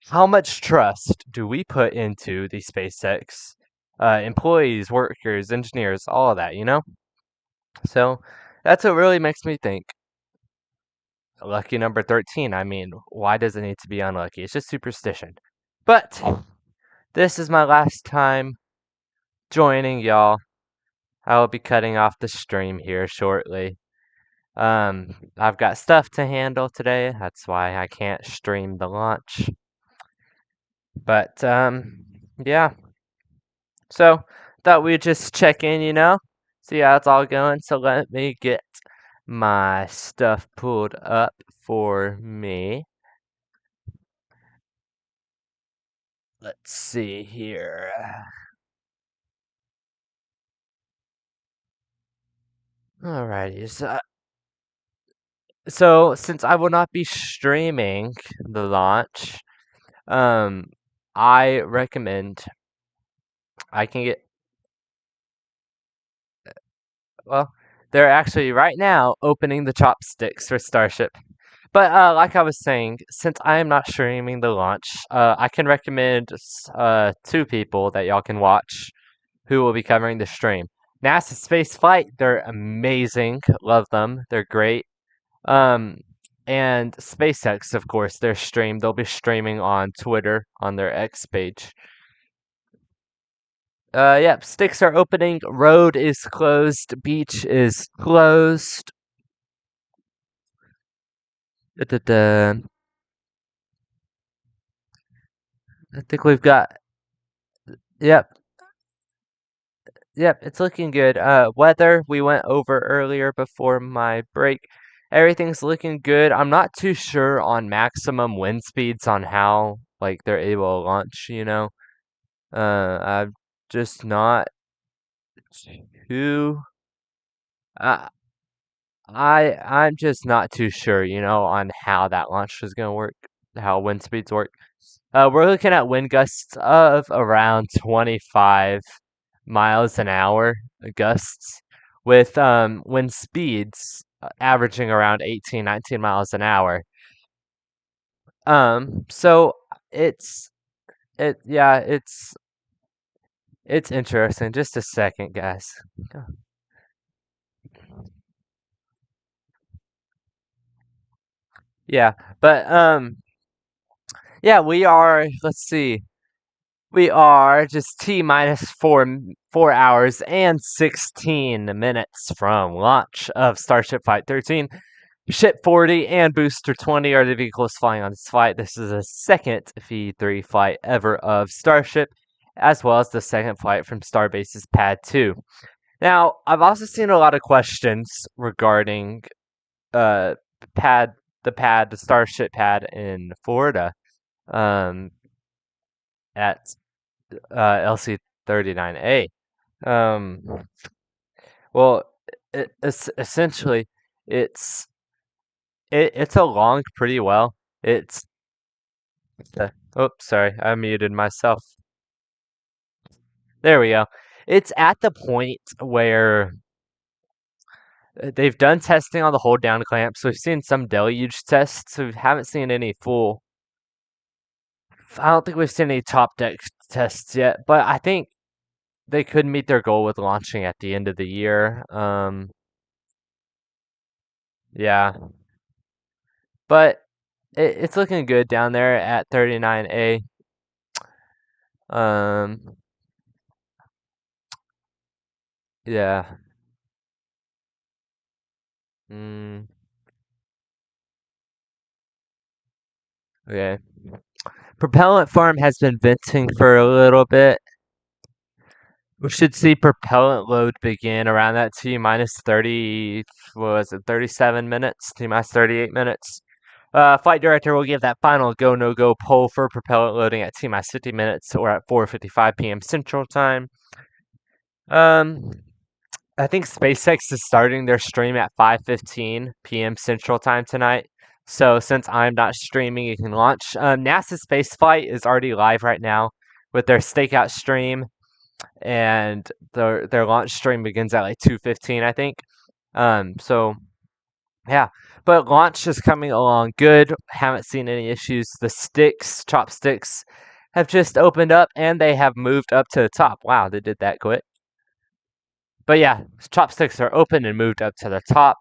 How much trust do we put into the SpaceX employees, workers, engineers, all of that, you know? So that's what really makes me think. Lucky number 13. I mean, why does it need to be unlucky? It's just superstition. But this is my last time joining y'all. I will be cutting off the stream here shortly. I've got stuff to handle today. That's why I can't stream the launch. But yeah. So thought we'd just check in, see how it's all going. So let me get my stuff pulled up for me. Let's see here. Alrighty, so since I will not be streaming the launch, um, I recommend I can get well. They're actually right now opening the chopsticks for Starship. But like I was saying, since I am not streaming the launch, I can recommend two people that y'all can watch who will be covering the stream. NASA Space Flight, they're amazing. Love them. They're great. Um, and SpaceX, of course, they'll be streaming on Twitter on their X page. Yep, sticks are opening. Road is closed. Beach is closed. Da-da-da. I think we've got. Yep, yep, it's looking good. Weather we went over earlier before my break. Everything's looking good. I'm not too sure on maximum wind speeds on how like they're able to launch. I'm just not too. I I'm just not too sure, on how that launch is gonna work, how wind speeds work. We're looking at wind gusts of around 25 miles an hour gusts, with wind speeds averaging around 18, 19 miles an hour. So it's yeah, it's interesting. Just a second, guys. Yeah, but yeah, we are. Let's see. We are just T minus 4 hours and 16 minutes from launch of Starship Flight 13. Ship 40 and Booster 20 are the vehicles flying on this flight. This is the second V3 flight ever of Starship, as well as the second flight from Starbase's Pad 2. Now, I've also seen a lot of questions regarding uh pad the Starship pad in Florida, um at LC-39A. Um, well, essentially, it's it's along pretty well. It's oops, sorry, I muted myself. There we go. It's at the point where they've done testing on the hold down clamps. We've seen some deluge tests. We haven't seen any full. I don't think we've seen any top deck tests yet, but I think they could meet their goal with launching at the end of the year. Yeah. but it's looking good down there at 39A. Um, yeah. Mm, okay. Propellant farm has been venting for a little bit. We should see propellant load begin around that T minus 30, what was it, 37 minutes, T minus 38 minutes. Flight director will give that final go no go poll for propellant loading at T minus 50 minutes or at 4:55 p.m. Central Time. Um, I think SpaceX is starting their stream at 5:15 p.m. Central Time tonight. So since I'm not streaming, you can launch. NASA's spaceflight is already live right now with their stakeout stream, and their launch stream begins at like 2:15, I think. So yeah, but launch is coming along good. Haven't seen any issues. The sticks, chopsticks, have just opened up and they have moved up to the top. Wow, they did that quick. But yeah, chopsticks are open and moved up to the top.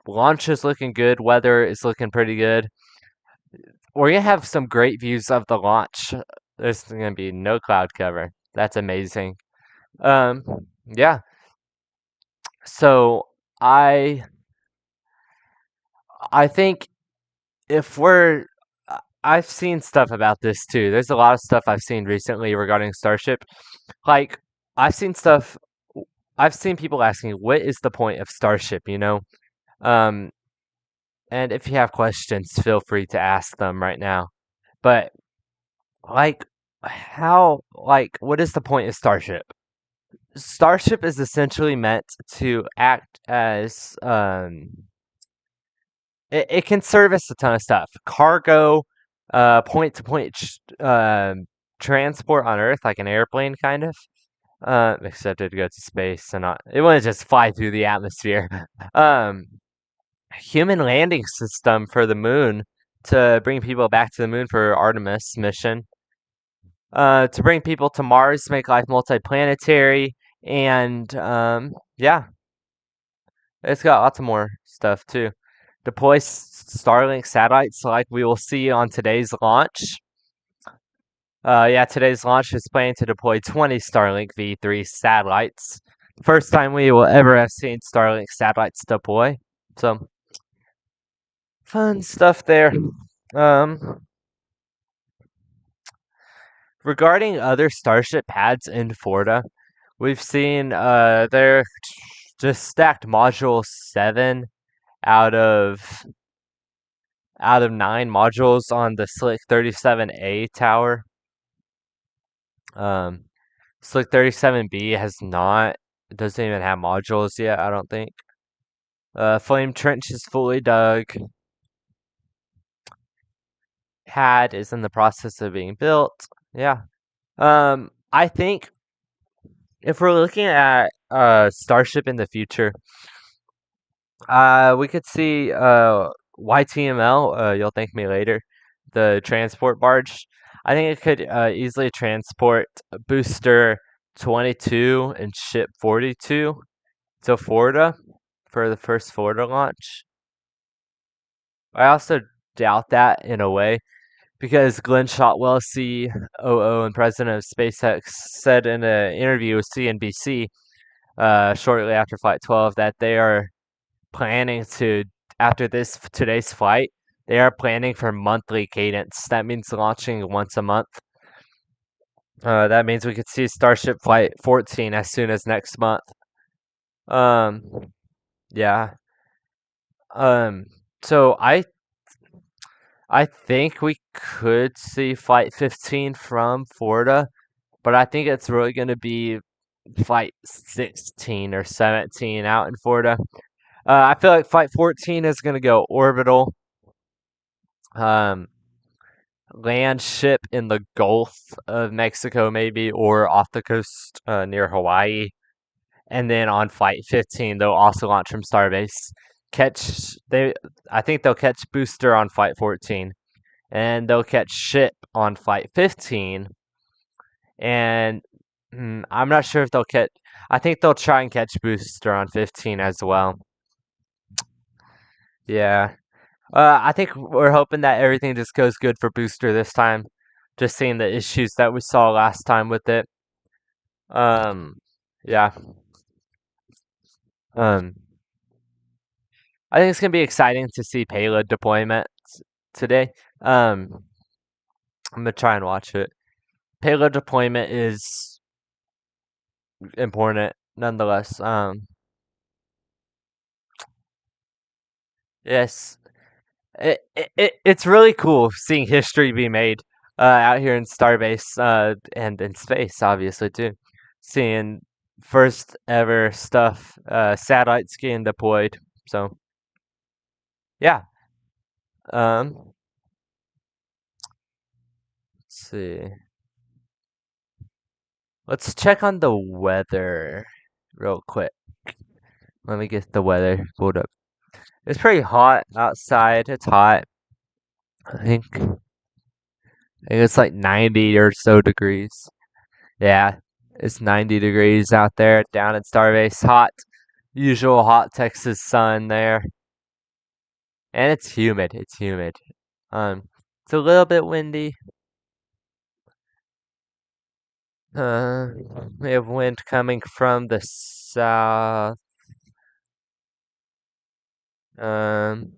Launch is looking good. Weather is looking pretty good. We're gonna have some great views of the launch. There's gonna be no cloud cover. That's amazing. Um, yeah. So I I think if we're I've seen stuff about this too. There's a lot of stuff I've seen recently regarding Starship. Like I've seen stuff I've seen people asking, what is the point of Starship, you know? Um, and if you have questions, feel free to ask them right now. But like what is the point of Starship? Starship is essentially meant to act as it can service a ton of stuff. Cargo, point to point transport on Earth, like an airplane kind of. Except it'd go to space and not it wouldn't just fly through the atmosphere. Um Human landing system for the moon to bring people back to the moon for Artemis mission. To bring people to Mars, make life multiplanetary, and yeah, it's got lots of more stuff too. Deploy Starlink satellites like we will see on today's launch. Yeah, today's launch is planning to deploy 20 Starlink V3 satellites. First time we will ever have seen Starlink satellites deploy. So, fun stuff there. Um, Regarding other Starship pads in Florida, we've seen they're just stacked module 7 out of 9 modules on the Slick 37A tower. Um, Slick 37B has not. It doesn't even have modules yet, I don't think. Flame Trench is fully dug. Pad is in the process of being built. Yeah. I think if we're looking at Starship in the future, we could see YTML. You'll thank me later. The transport barge. I think it could easily transport booster 22 and ship 42 to Florida for the first Florida launch. I also doubt that in a way because Glenn Shotwell, COO and president of SpaceX, said in an interview with CNBC shortly after Flight 12 that they are planning to, after today's flight, they are planning for monthly cadence. That means launching once a month. That means we could see Starship Flight 14 as soon as next month. Um, yeah. Um, so I think we could see Flight 15 from Florida, but I think it's really going to be Flight 16 or 17 out in Florida. I feel like Flight 14 is going to go orbital, um, land ship in the Gulf of Mexico, maybe, or off the coast near Hawaii. And then on Flight 15, they'll also launch from Starbase. I think they'll catch booster on Flight 14, and they'll catch ship on Flight 15. And I'm not sure if they'll catch. I think they'll try and catch booster on 15 as well. Yeah. I think we're hoping that everything just goes good for Booster this time. Just seeing the issues that we saw last time with it. Um, yeah. Um, I think it's gonna be exciting to see payload deployment today. Um, I'm gonna try and watch it. Payload deployment is important nonetheless. Yes, it's really cool seeing history be made out here in Starbase and in space, obviously too. Seeing first ever stuff, satellites getting deployed. So yeah. Um, let's see. Let's check on the weather real quick. Let me get the weather pulled up. It's pretty hot outside. It's hot. I think it's like 90 or so degrees. Yeah, it's 90 degrees out there down in Starbase. Hot, usual hot Texas sun there, and it's humid. It's humid. It's a little bit windy. Uh, we have wind coming from the south. Um,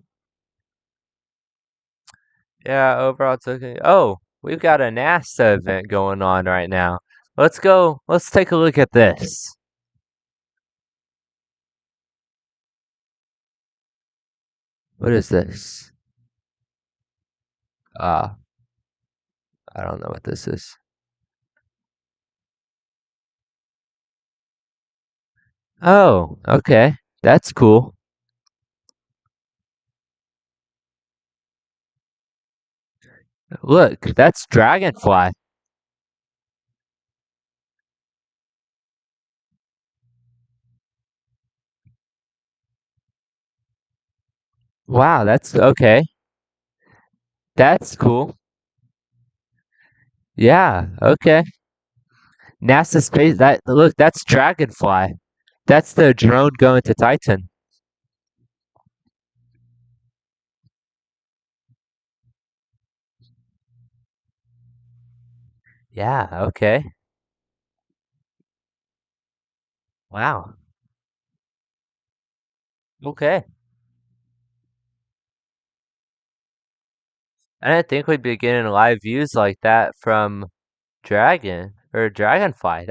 yeah, overall it's okay. Oh, we've got a NASA event going on right now. Let's go. Let's take a look at this. What is this? Uh, I don't know what this is. Oh, okay. That's cool. Look, that's Dragonfly. Wow, that's okay. That's cool. Yeah, okay. NASA space that look, that's Dragonfly. That's the drone going to Titan. Yeah, okay. Wow. Okay. I didn't think we'd be getting live views like that from Dragon or Dragonfly.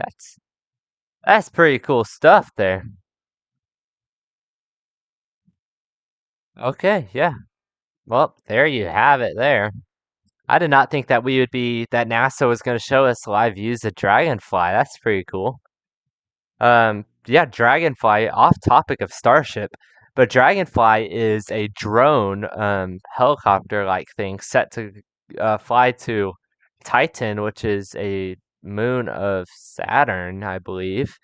That's pretty cool stuff there. Okay, yeah. Well, there you have it there. I did not think that we would be that NASA was going to show us live views of Dragonfly. That's pretty cool. Yeah, Dragonfly, off topic of Starship, but Dragonfly is a drone, helicopter like thing set to fly to Titan, which is a moon of Saturn, I believe.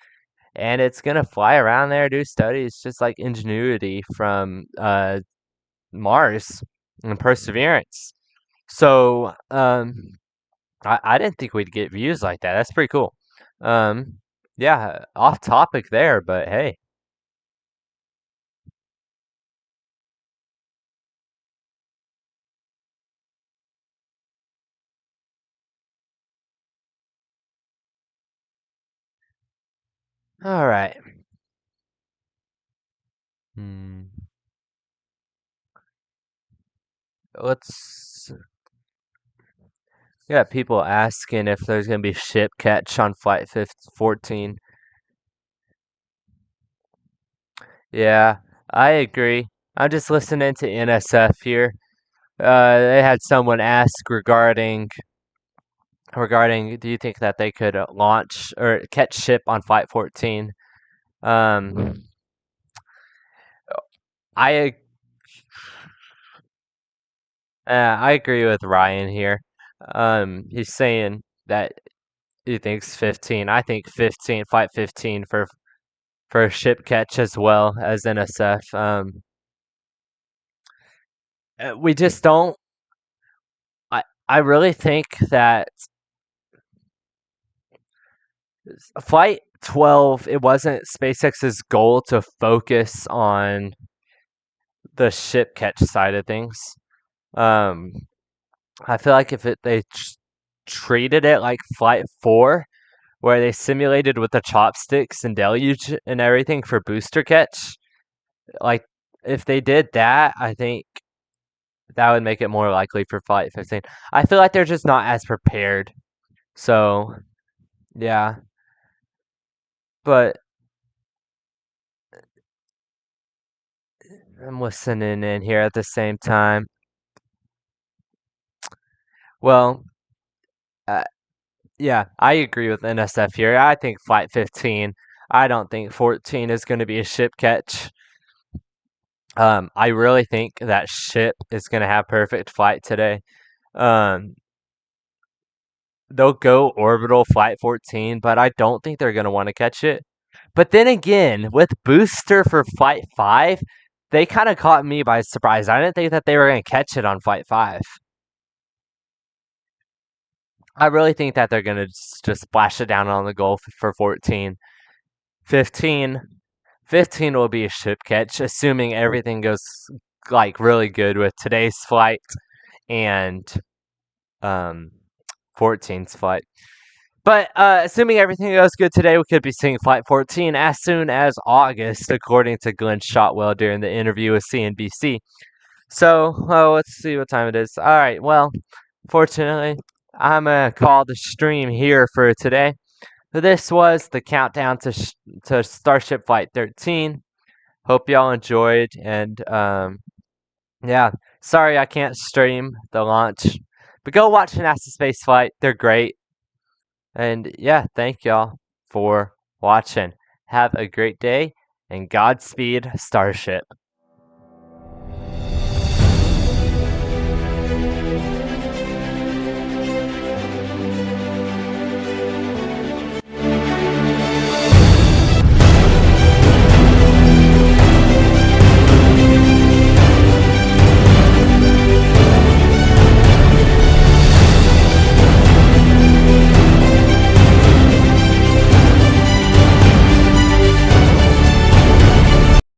And it's gonna fly around there, do studies, just like Ingenuity from Mars and Perseverance. So, I didn't think we'd get views like that. That's pretty cool. Um, yeah, off topic there, but hey. All right. Hmm. Let's. Yeah, people asking if there's gonna be ship catch on flight 14. Yeah, I agree. I'm just listening to NSF here. They had someone ask regarding do you think that they could launch or catch ship on flight 14? Um, I I agree with Ryan here. He's saying that he thinks 15. I think 15, flight 15 for a ship catch as well as NSF. We just don't. I really think that flight 12. It wasn't SpaceX's goal to focus on the ship catch side of things. Um, I feel like if they treated it like Flight 4, where they simulated with the chopsticks and deluge and everything for booster catch, like if they did that, I think that would make it more likely for Flight 15. I feel like they're just not as prepared. So, yeah. But I'm listening in here at the same time. Well, uh, yeah, I agree with NSF here. I think Flight 15. I don't think 14 is going to be a ship catch. I really think that ship is going to have perfect flight today. Um, they'll go orbital Flight 14, but I don't think they're going to want to catch it. But then again, with booster for Flight 5, they kind of caught me by surprise. I didn't think that they were going to catch it on Flight 5. I really think that they're going to just splash it down on the goal for 14. 15. 15 will be a ship catch, assuming everything goes like really good with today's flight and um 14's flight. But assuming everything goes good today, we could be seeing Flight 14 as soon as August, according to Glenn Shotwell during the interview with CNBC. So, let's see what time it is. All right, well, fortunately, I'm going to call the stream here for today. This was the countdown to Starship Flight 13. Hope y'all enjoyed, and yeah, sorry I can't stream the launch, but go watch NASA Space Flight. They're great. And yeah, thank y'all for watching. Have a great day and Godspeed, Starship.